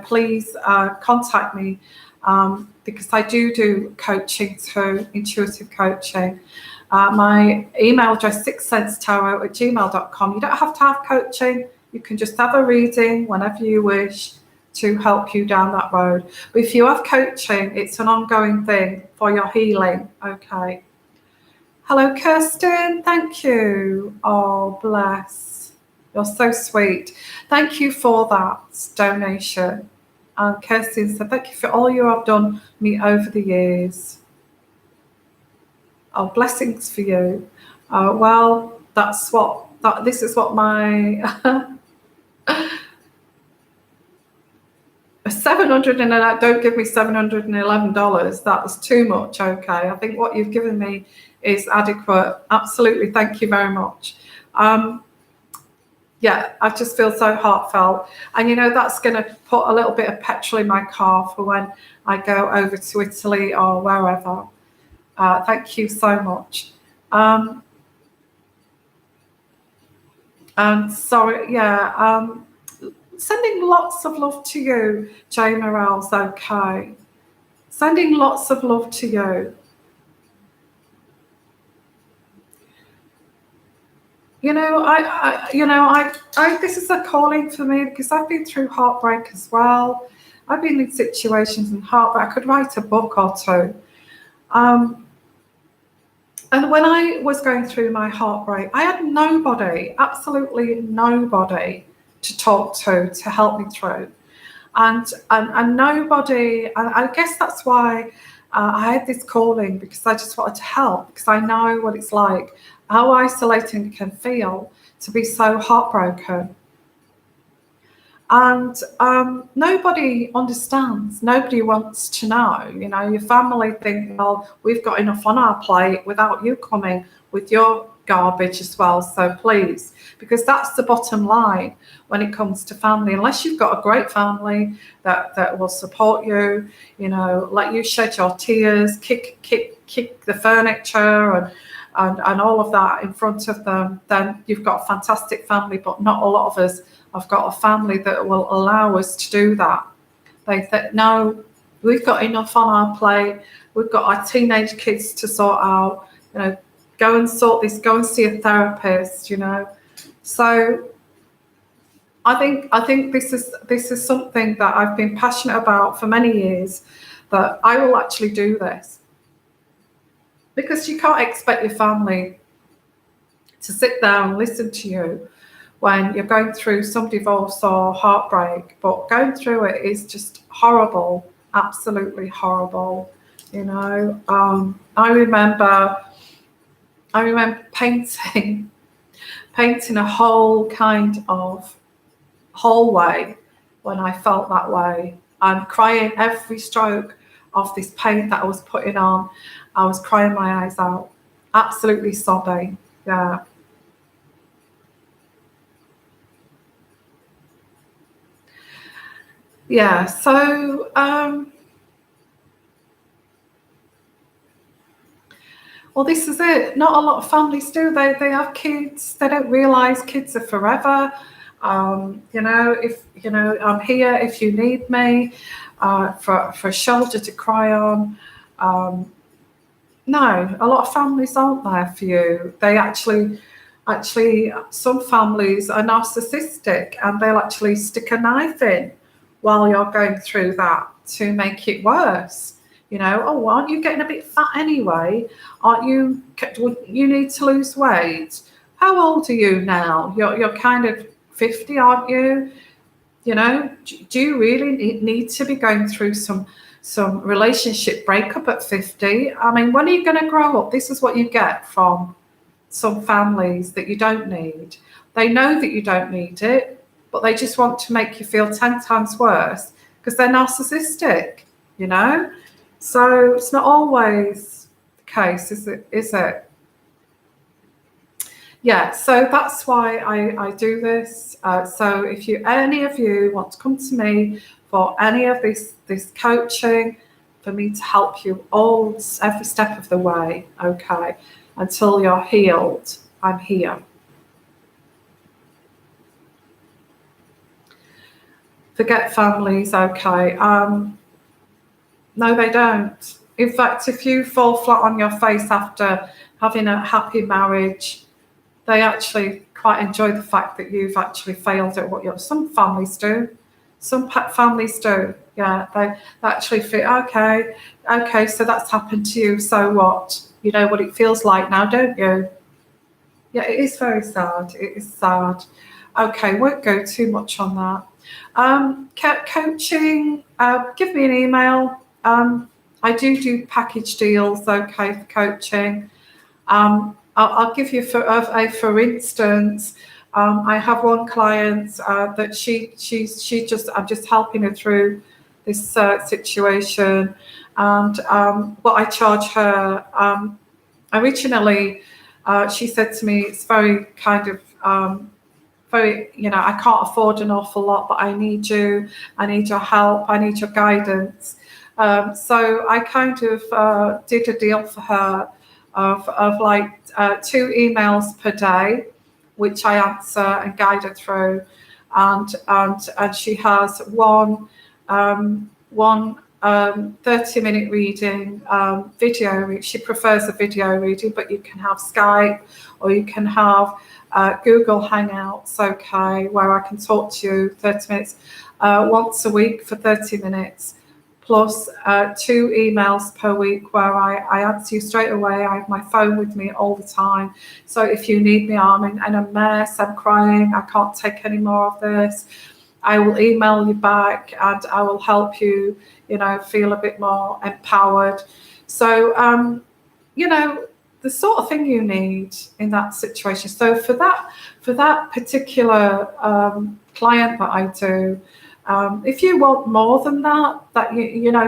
please contact me. Because I do coaching too, intuitive coaching. My email address, sixsensetarot@gmail.com. You don't have to have coaching. You can just have a reading whenever you wish to help you down that road. But if you have coaching, it's an ongoing thing for your healing. Okay. Hello, Kirsten. Thank you. Oh, bless. You're so sweet. Thank you for that donation. And Kirsten said, thank you for all you have done me over the years. Oh, blessings for you. Well, this is what my 700 and don't give me $711. That's too much. Okay, I think what you've given me is adequate. Absolutely, thank you very much. Yeah, I just feel so heartfelt. And, that's going to put a little bit of petrol in my car for when I go over to Italy or wherever. Thank you so much. And sorry, yeah. Sending lots of love to you, Jay Morel's okay. Sending lots of love to you. This is a calling for me because I've been through heartbreak as well. I've been in situations in heartbreak. I could write a book or two. And when I was going through my heartbreak, I had nobody, absolutely nobody to talk to help me through. And nobody, and I guess that's why I had this calling, because I just wanted to help, because I know what it's like, how isolating it can feel to be so heartbroken. And nobody understands. Nobody wants to know. Your family think, well, we've got enough on our plate without you coming with your garbage as well. So please, because that's the bottom line when it comes to family. Unless you've got a great family that will support you, let you shed your tears, kick the furniture and all of that in front of them, then you've got a fantastic family. But not a lot of us have got a family that will allow us to do that. They think, no, we've got enough on our plate. We've got our teenage kids to sort out. Go and sort this. Go and see a therapist. So I think this is something that I've been passionate about for many years. That I will actually do this. Because you can't expect your family to sit down and listen to you when you're going through some divorce or heartbreak. But going through it is just horrible, absolutely horrible. I remember painting a whole kind of hallway when I felt that way, and crying every stroke of this paint that I was putting on. I was crying my eyes out, absolutely sobbing. Yeah. Yeah, so well, this is it. Not a lot of families do. They have kids. They don't realise kids are forever. I'm here if you need me, for a shoulder to cry on. No, a lot of families aren't there for you. They actually, some families are narcissistic, and they'll actually stick a knife in while you're going through that to make it worse. Oh, aren't you getting a bit fat anyway? You need to lose weight? How old are you now? You're kind of 50, aren't you? Do you really need to be going through some relationship breakup at 50? I mean, when are you going to grow up? This is what you get from some families that you don't need. They know that you don't need it, but they just want to make you feel 10 times worse because they're narcissistic, So it's not always the case, is it? Yeah, so that's why I do this. So if any of you want to come to me for any of this coaching, for me to help you every step of the way, okay, until you're healed, I'm here. Forget families, okay. No, they don't. In fact, if you fall flat on your face after having a happy marriage, they actually quite enjoy the fact that you've actually failed at what you're. Some families do. Some families do. Yeah, they actually feel, okay, so that's happened to you. So what? You know what it feels like now, don't you? Yeah, it is very sad. It is sad. Okay, won't go too much on that. Coaching, give me an email. I do package deals, okay, for coaching. I'll give you for instance, I have one client that I'm just helping her through this situation, and what I charge her originally, she said to me, it's very kind of very, I can't afford an awful lot, but I need your help, I need your guidance. So I kind of did a deal for her of like 2 emails per day, which I answer and guide her through, and she has one 30-minute reading video. She prefers a video reading, but you can have Skype or you can have Google Hangouts, okay, where I can talk to you 30 minutes once a week for 30 minutes, plus 2 emails per week where I answer you straight away. I have my phone with me all the time. So if you need me, I'm in a mess, I'm crying, I can't take any more of this, I will email you back and I will help you, feel a bit more empowered. So, the sort of thing you need in that situation. So for that particular client that I do, if you want more than that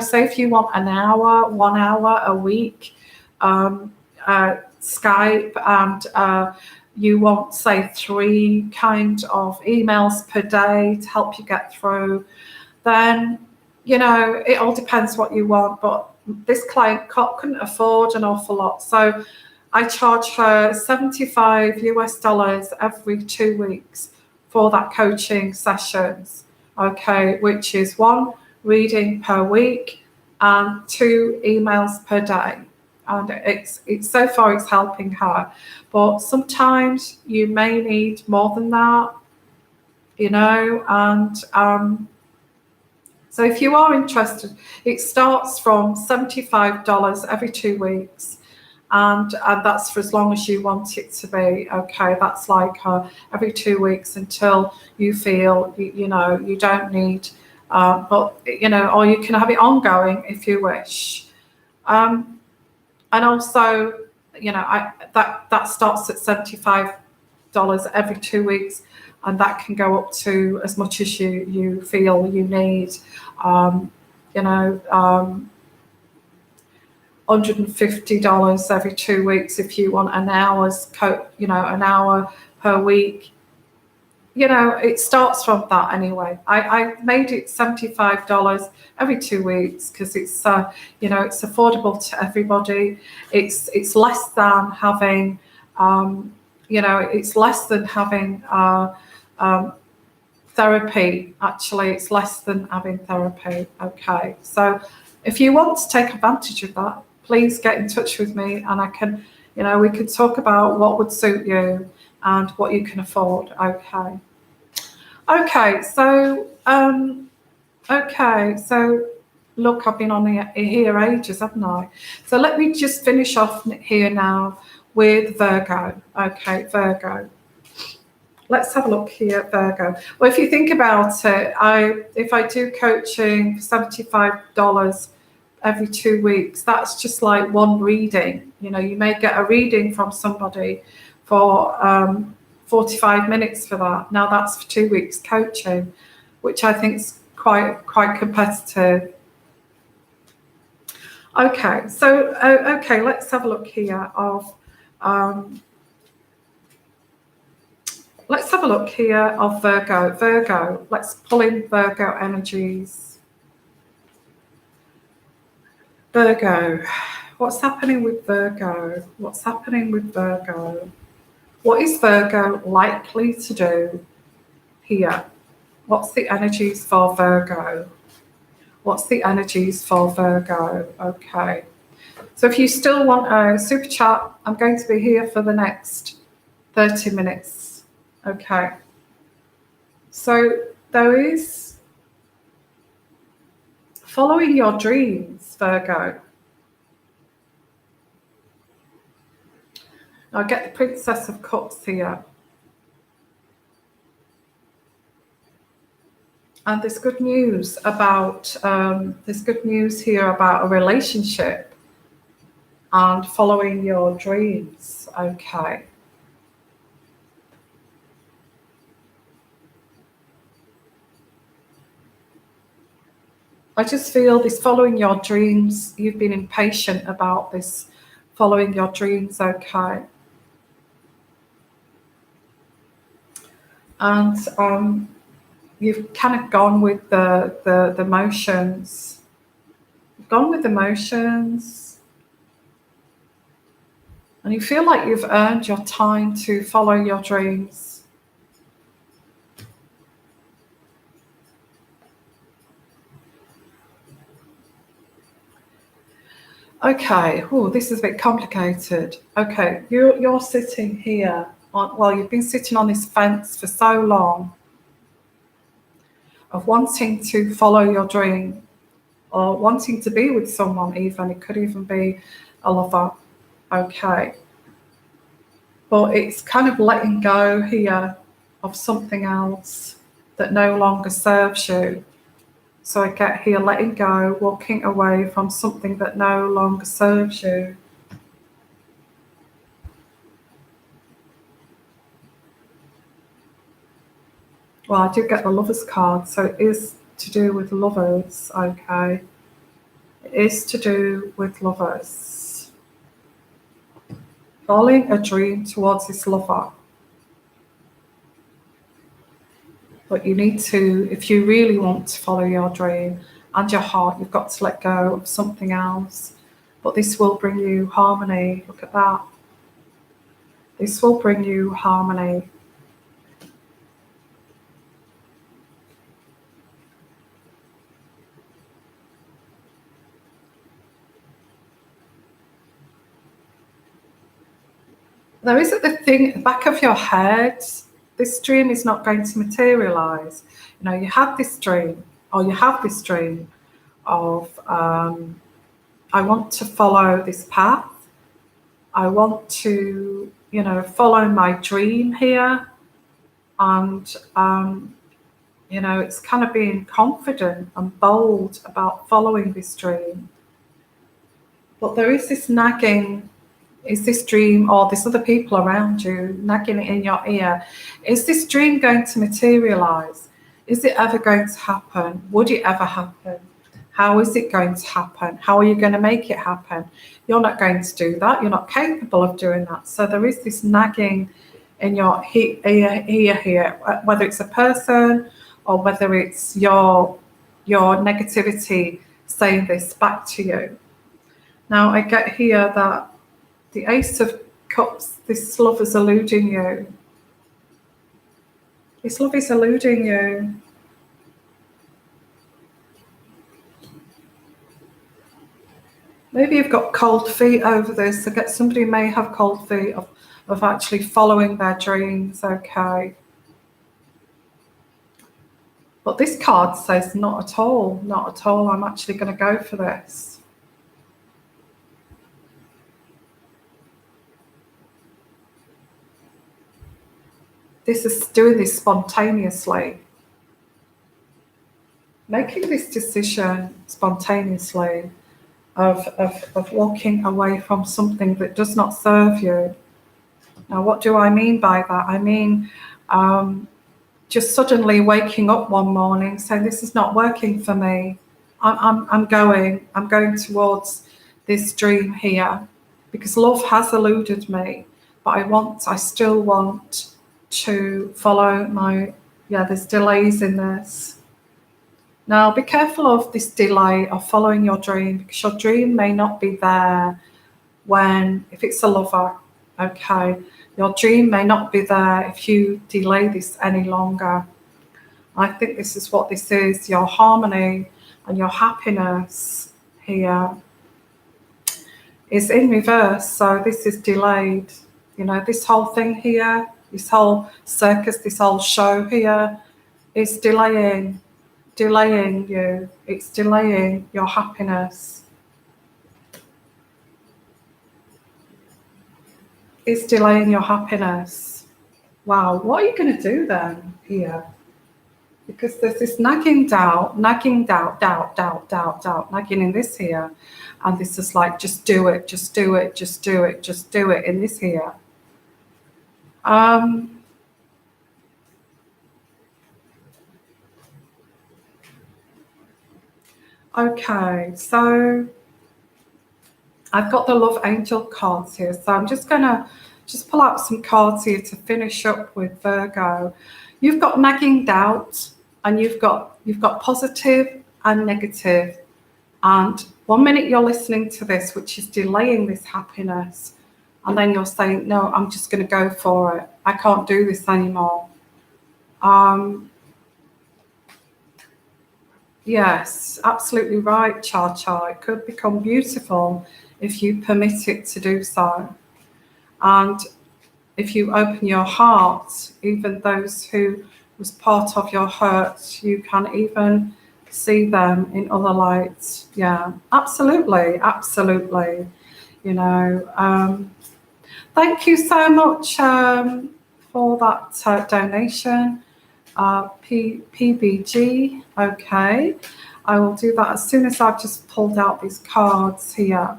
say if you want an hour, 1 hour a week, Skype, and you want, say, 3 kind of emails per day to help you get through, then, it all depends what you want. But this client couldn't afford an awful lot. So I charge her $75 every 2 weeks for that coaching sessions, okay, which is 1 reading per week and 2 emails per day. And it's so far it's helping her. But sometimes you may need more than that, and so if you are interested, it starts from $75 every 2 weeks. And that's for as long as you want it to be. Okay, that's like every 2 weeks until you feel you don't need, but or you can have it ongoing if you wish. And also, that starts at $75 every 2 weeks, and that can go up to as much as you feel you need. $150 every 2 weeks if you want an hour's an hour per week. It starts from that anyway. I made it $75 every 2 weeks because it's it's affordable to everybody. It's less than having it's less than having therapy. Actually, it's less than having therapy. Okay, so if you want to take advantage of that, please get in touch with me, and I can, we can talk about what would suit you and what you can afford. Okay, so look, I've been on here ages, haven't I? So let me just finish off here now with Virgo. Okay, Virgo. Let's have a look here, Virgo. Well, if you think about it, if I do coaching for $75 every 2 weeks, that's just like 1 reading. You may get a reading from somebody for 45 minutes for that. Now that's for 2 weeks coaching, which I think is quite competitive. Okay, so okay, let's have a look here of let's have a look here of Virgo. Virgo, let's pull in Virgo energies. Virgo, what's happening with Virgo? What's happening with Virgo? What is Virgo likely to do here? What's the energies for Virgo? What's the energies for Virgo? Okay. So if you still want a super chat, I'm going to be here for the next 30 minutes. Okay. So there is following your dreams, Virgo. I'll get the Princess of Cups here. And there's good news about, here about a relationship and following your dreams. Okay. I just feel this following your dreams, you've been impatient about this following your dreams, okay. And you've kind of gone with the motions. You've gone with the motions. And you feel like you've earned your time to follow your dreams. Okay, oh, this is a bit complicated. Okay, you're sitting here well, you've been sitting on this fence for so long of wanting to follow your dream or wanting to be with someone even. It could even be a lover. Okay. But it's kind of letting go here of something else that no longer serves you. So I get here letting go, walking away from something that no longer serves you. Well, I do get the Lovers card, so it is to do with lovers, okay. It is to do with lovers. Following a dream towards this lover. But you need to, if you really want to follow your dream and your heart, you've got to let go of something else. But this will bring you harmony. Look at that. This will bring you harmony. There is the thing at the back of your head, this dream is not going to materialize. You know, you had this dream, or you have this dream of, I want to follow this path. I want to, you know, follow my dream here. And, you know, it's kind of being confident and bold about following this dream. But there is this nagging. Is this dream or this other people around you nagging it in your ear? Is this dream going to materialize? Is it ever going to happen? Would it ever happen? How is it going to happen? How are you going to make it happen? You're not going to do that. You're not capable of doing that. So there is this nagging in your ear here, whether it's a person or whether it's your negativity saying this back to you. Now I get here that the Ace of Cups, this love is eluding you. This love is eluding you. Maybe you've got cold feet over this. So somebody may have cold feet of actually following their dreams, okay. But this card says not at all, not at all. I'm actually going to go for this. This is doing this spontaneously. Making this decision spontaneously of walking away from something that does not serve you. Now, what do I mean by that? I mean, just suddenly waking up one morning saying, this is not working for me. I'm going towards this dream here, because love has eluded me, but I still want to follow my, there's delays in this. Now, be careful of this delay of following your dream, because your dream may not be there if it's a lover, okay? Your dream may not be there if you delay this any longer. I think this is what this is, your harmony and your happiness here is in reverse, so this is delayed. You know, this whole thing here, this whole circus, this whole show here is delaying you. It's delaying your happiness. It's delaying your happiness. Wow, what are you going to do then here? Because there's this nagging doubt, nagging in this here. And this is like, just do it in this here. Okay, so I've got the Love Angel cards here. So I'm just going to pull out some cards here to finish up with Virgo. You've got nagging doubt, and you've got positive and negative. And 1 minute you're listening to this, which is delaying this happiness. And then you're saying, no, I'm just going to go for it. I can't do this anymore. Yes, absolutely right, Cha-Cha. It could become beautiful if you permit it to do so. And if you open your heart, even those who was part of your hurt, you can even see them in other lights. Yeah, absolutely. You know, thank you so much for that donation. PBG, okay. I will do that as soon as I've just pulled out these cards here.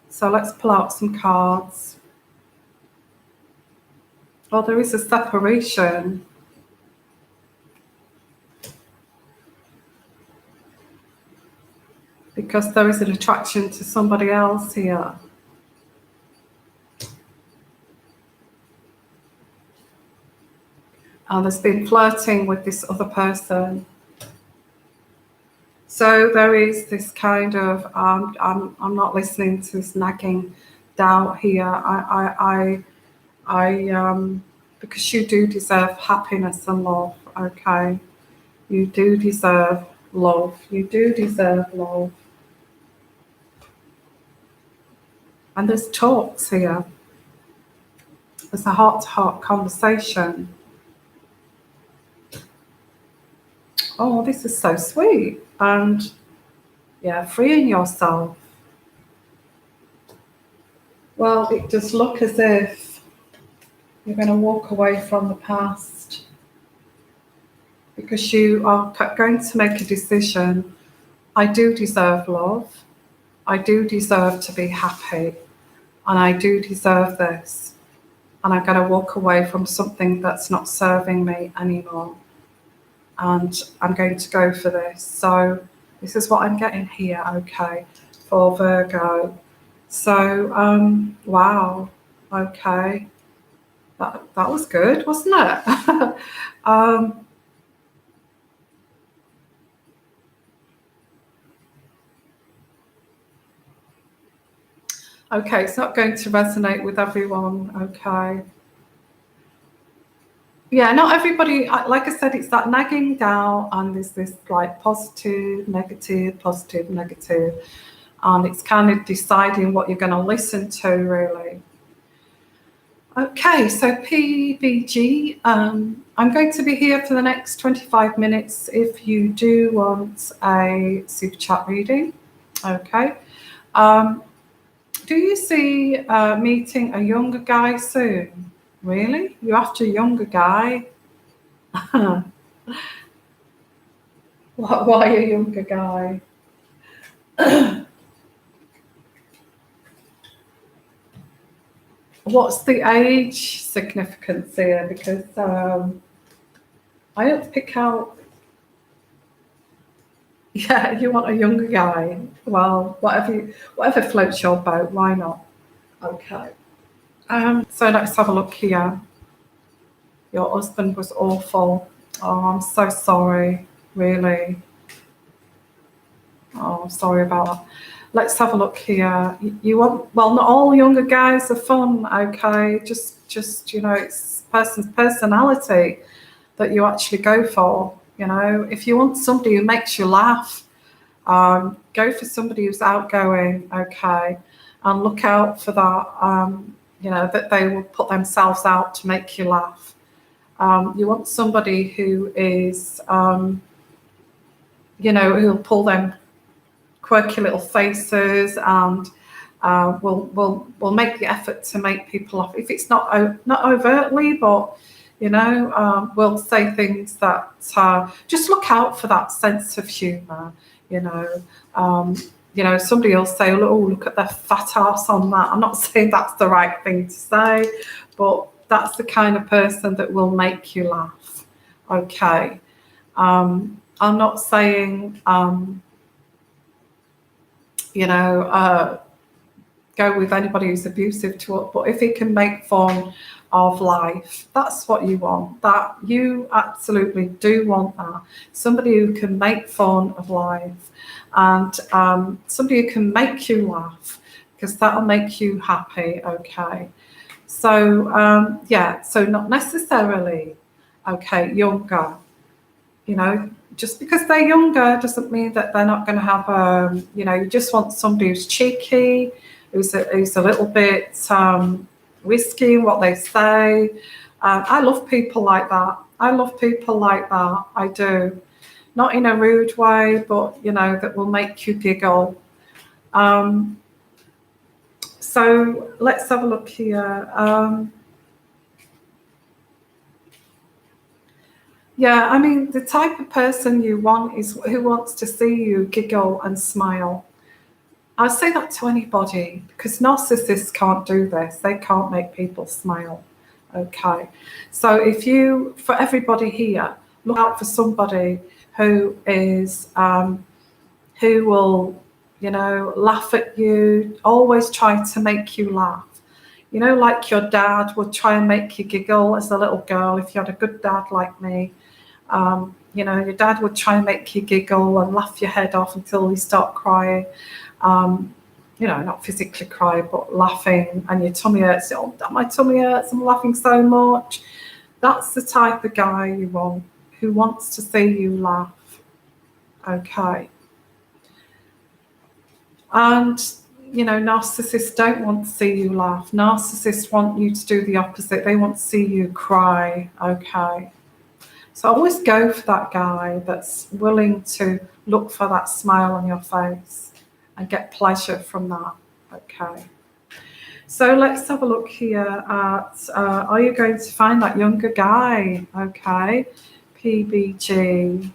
So let's pull out some cards. Well, there is a separation. Because there is an attraction to somebody else here. And there's been flirting with this other person. So there is this kind of, I'm not listening to this nagging doubt here. Because you do deserve happiness and love, okay? You do deserve love. You do deserve love. And there's talks here. There's a heart-to-heart conversation. Oh, this is so sweet. And yeah, freeing yourself. Well, it does look as if you're going to walk away from the past, because you are going to make a decision. I do deserve love. I do deserve to be happy. And I do deserve this. And I'm going to walk away from something that's not serving me anymore. And I'm going to go for this. So this is what I'm getting here, okay, for Virgo. So, wow, okay. That was good, wasn't it? Okay, it's not going to resonate with everyone, okay. Yeah, not everybody, like I said, it's that nagging doubt, and there's this like positive, negative, and it's kind of deciding what you're going to listen to, really. Okay, so PBG, I'm going to be here for the next 25 minutes if you do want a super chat reading, okay. Do you see meeting a younger guy soon? Really? You're after a younger guy? Why a younger guy? What's the age significance here? Because I don't pick out Yeah, you want a younger guy. Well, whatever floats your boat, why not? Okay. So let's have a look here. Your husband was awful. Oh, I'm so sorry. Really. Oh, I'm sorry about that. Let's have a look here. You want, well, not all younger guys are fun, okay? Just it's person's personality that you actually go for. If you want somebody who makes you laugh, go for somebody who's outgoing, okay, and look out for that. That they will put themselves out to make you laugh. You want somebody who is, who'll pull them quirky little faces and will make the effort to make people laugh. If it's not overtly, but we'll say things that just look out for that sense of humour. Somebody will say, "Oh, look at their fat ass on that." I'm not saying that's the right thing to say, but that's the kind of person that will make you laugh. Okay. I'm not saying go with anybody who's abusive to us, but if he can make fun of life, that's what you want. That you absolutely do want that. Somebody who can make fun of life and somebody who can make you laugh, because that'll make you happy. Okay. So so not necessarily younger. Just because they're younger doesn't mean that they're not going to have you just want somebody who's cheeky, who's a little bit risky in what they say. I love people like that. I do. Not in a rude way, but that will make you giggle. So let's have a look here. Yeah, I mean, the type of person you want is who wants to see you giggle and smile. I say that to anybody because narcissists can't do this. They can't make people smile. Okay. So for everybody here, look out for somebody who is, who will, laugh at you, always try to make you laugh. Like your dad would try and make you giggle as a little girl if you had a good dad like me. Your dad would try and make you giggle and laugh your head off until you start crying. Not physically cry, but laughing, and your tummy hurts. Oh, my tummy hurts, I'm laughing so much. That's the type of guy you want, who wants to see you laugh. Okay. And, narcissists don't want to see you laugh. Narcissists want you to do the opposite. They want to see you cry. Okay. So always go for that guy that's willing to look for that smile on your face and get pleasure from that. Okay. So let's have a look here at, are you going to find that younger guy? Okay. PBG.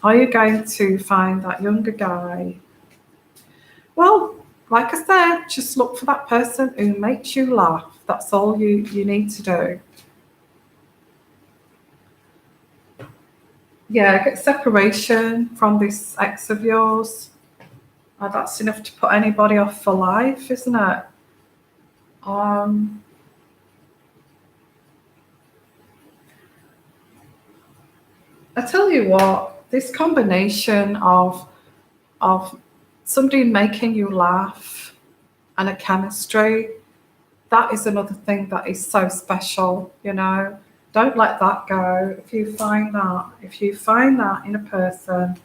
Are you going to find that younger guy? Well, like I said, just look for that person who makes you laugh. That's all you need to do. Yeah, get separation from this ex of yours. That's enough to put anybody off for life, isn't it? I tell you what, this combination of somebody making you laugh and a chemistry, that is another thing that is so special, Don't let that go. If you find that in a person,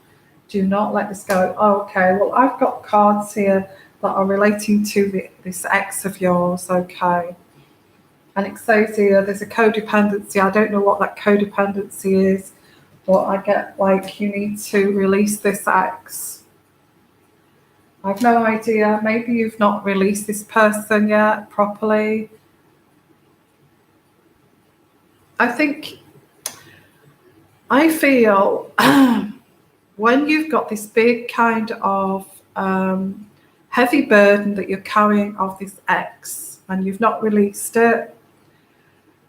do not let this go. Oh, okay, well, I've got cards here that are relating to this ex of yours, okay. And it says here there's a codependency. I don't know what that codependency is, but I get like you need to release this ex. I've no idea. Maybe you've not released this person yet properly. I feel when you've got this big kind of heavy burden that you're carrying of this ex and you've not released it,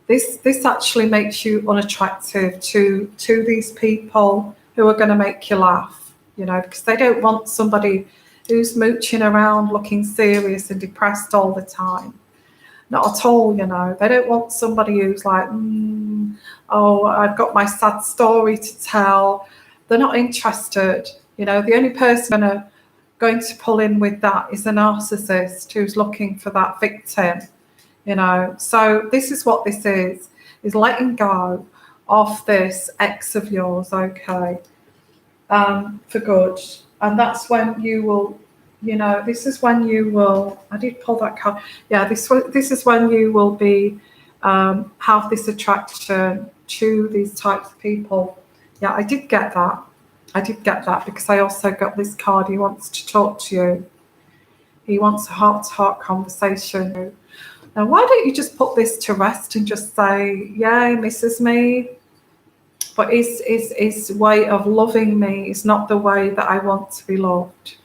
this actually makes you unattractive to these people who are going to make you laugh, you know, because they don't want somebody who's mooching around looking serious and depressed all the time. Not at all, you know. They don't want somebody who's like, oh, I've got my sad story to tell. They're not interested. You know, the only person going to pull in with that is a narcissist who's looking for that victim, you know. So this is what this is letting go of this ex of yours, okay, for good. And that's when you will, you know, this is when you will, I did pull that card. Yeah, this is when you will be, have this attraction to these types of people. Yeah, I did get that. I did get that because I also got this card. He wants to talk to you. He wants a heart-to-heart conversation. Now, why don't you just put this to rest and just say, yeah, he misses me, but his way of loving me is not the way that I want to be loved.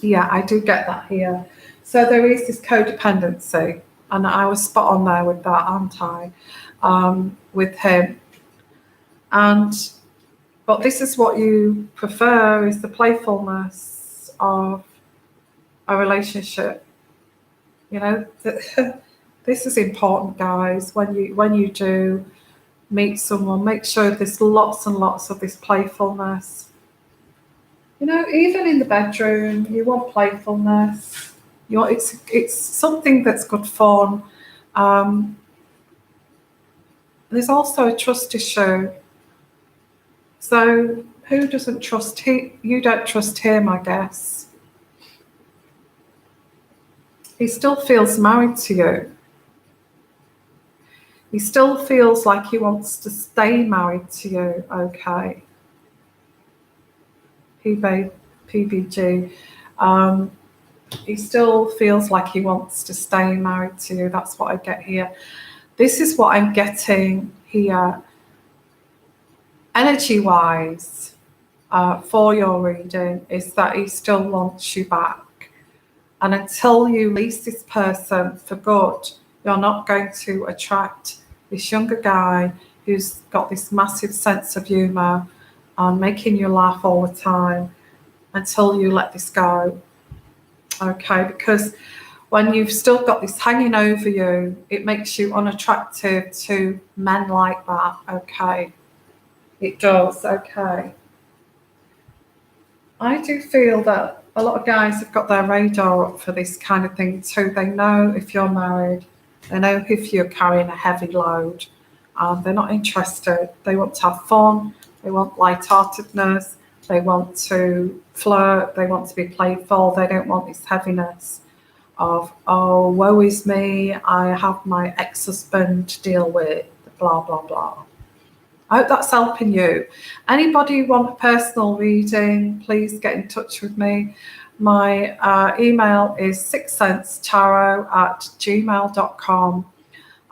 Yeah, I do get that here. So there is this codependency, and I was spot on there with that, aren't I? With him. But this is what you prefer, is the playfulness of a relationship. You know, this is important, guys. When you do meet someone, make sure there's lots and lots of this playfulness. You know, even in the bedroom, you want playfulness. You want, it's something that's good fun. There's also a trust issue. So who doesn't trust him? You don't trust him, I guess. He still feels married to you. He still feels like he wants to stay married to you, okay. PBG. He still feels like he wants to stay married to you. That's what I get here. This is what I'm getting here. Energy-wise, for your reading, is that he still wants you back. And until you release this person for good, you're not going to attract this younger guy who's got this massive sense of humour and making you laugh all the time until you let this go. Okay, because when you've still got this hanging over you, it makes you unattractive to men like that, okay? It does, okay. I do feel that a lot of guys have got their radar up for this kind of thing too. They know if you're married, they know if you're carrying a heavy load. They're not interested. They want to have fun, they want lightheartedness, they want to flirt, they want to be playful, they don't want this heaviness of, oh, woe is me, I have my ex-husband to deal with, blah, blah, blah. I hope that's helping you. Anybody want a personal reading, please get in touch with me. My email is sixsensetarot@gmail.com.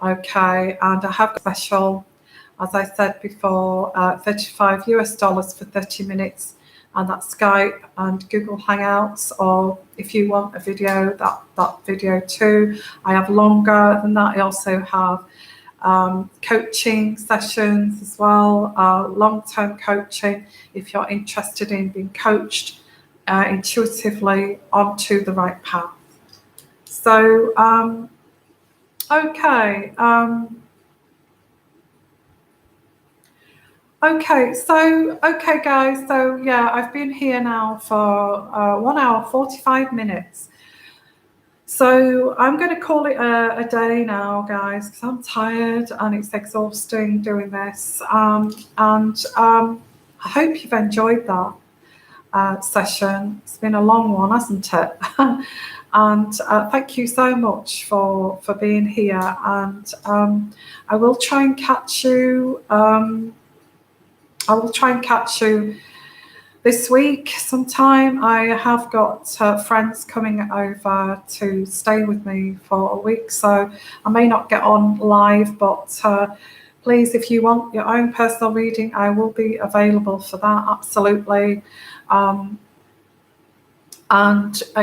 Okay, and I have a special, as I said before, $35 US for 30 minutes, and that's Skype and Google Hangouts, or if you want a video, that video too. I have longer than that. I also have coaching sessions as well, long-term coaching if you're interested in being coached intuitively onto the right path. So okay, okay guys, so yeah, I've been here now for 1 hour 45 minutes. So I'm going to call it a day now, guys, because I'm tired and it's exhausting doing this. I hope you've enjoyed that session. It's been a long one, hasn't it? And thank you so much for being here. And I will try and catch you. This week sometime. I have got friends coming over to stay with me for a week, so I may not get on live, but please, if you want your own personal reading, I will be available for that, absolutely. And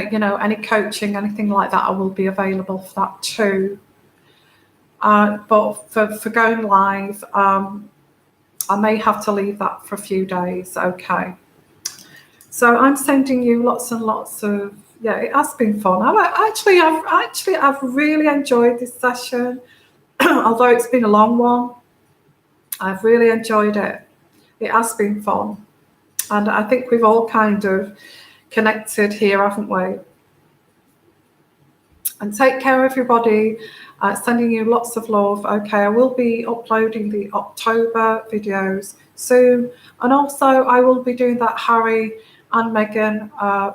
you know, any coaching, anything like that, I will be available for that too. But for going live, I may have to leave that for a few days. Okay. So I'm sending you lots and lots of, yeah, it has been fun. I've really enjoyed this session. Although it's been a long one, I've really enjoyed it. It has been fun. And I think we've all kind of connected here, haven't we? And take care, everybody. Sending you lots of love. Okay, I will be uploading the October videos soon. And also, I will be doing that Harry and Meghan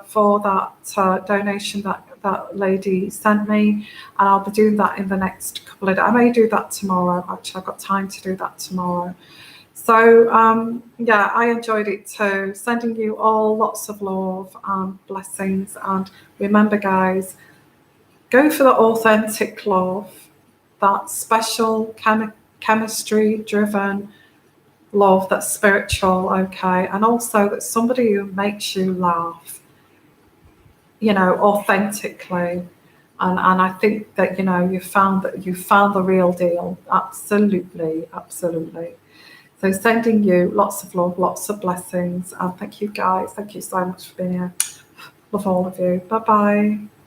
for that donation that lady sent me. And I'll be doing that in the next couple of days. I may do that tomorrow. Actually, I've got time to do that tomorrow. So, yeah, I enjoyed it too. Sending you all lots of love and blessings. And remember, guys, go for the authentic love, that special chemistry-driven love that's spiritual, okay? And also that's somebody who makes you laugh, you know, authentically. And I think that, you know, you found the real deal. Absolutely, absolutely. So sending you lots of love, lots of blessings. And thank you, guys. Thank you so much for being here. Love all of you. Bye-bye.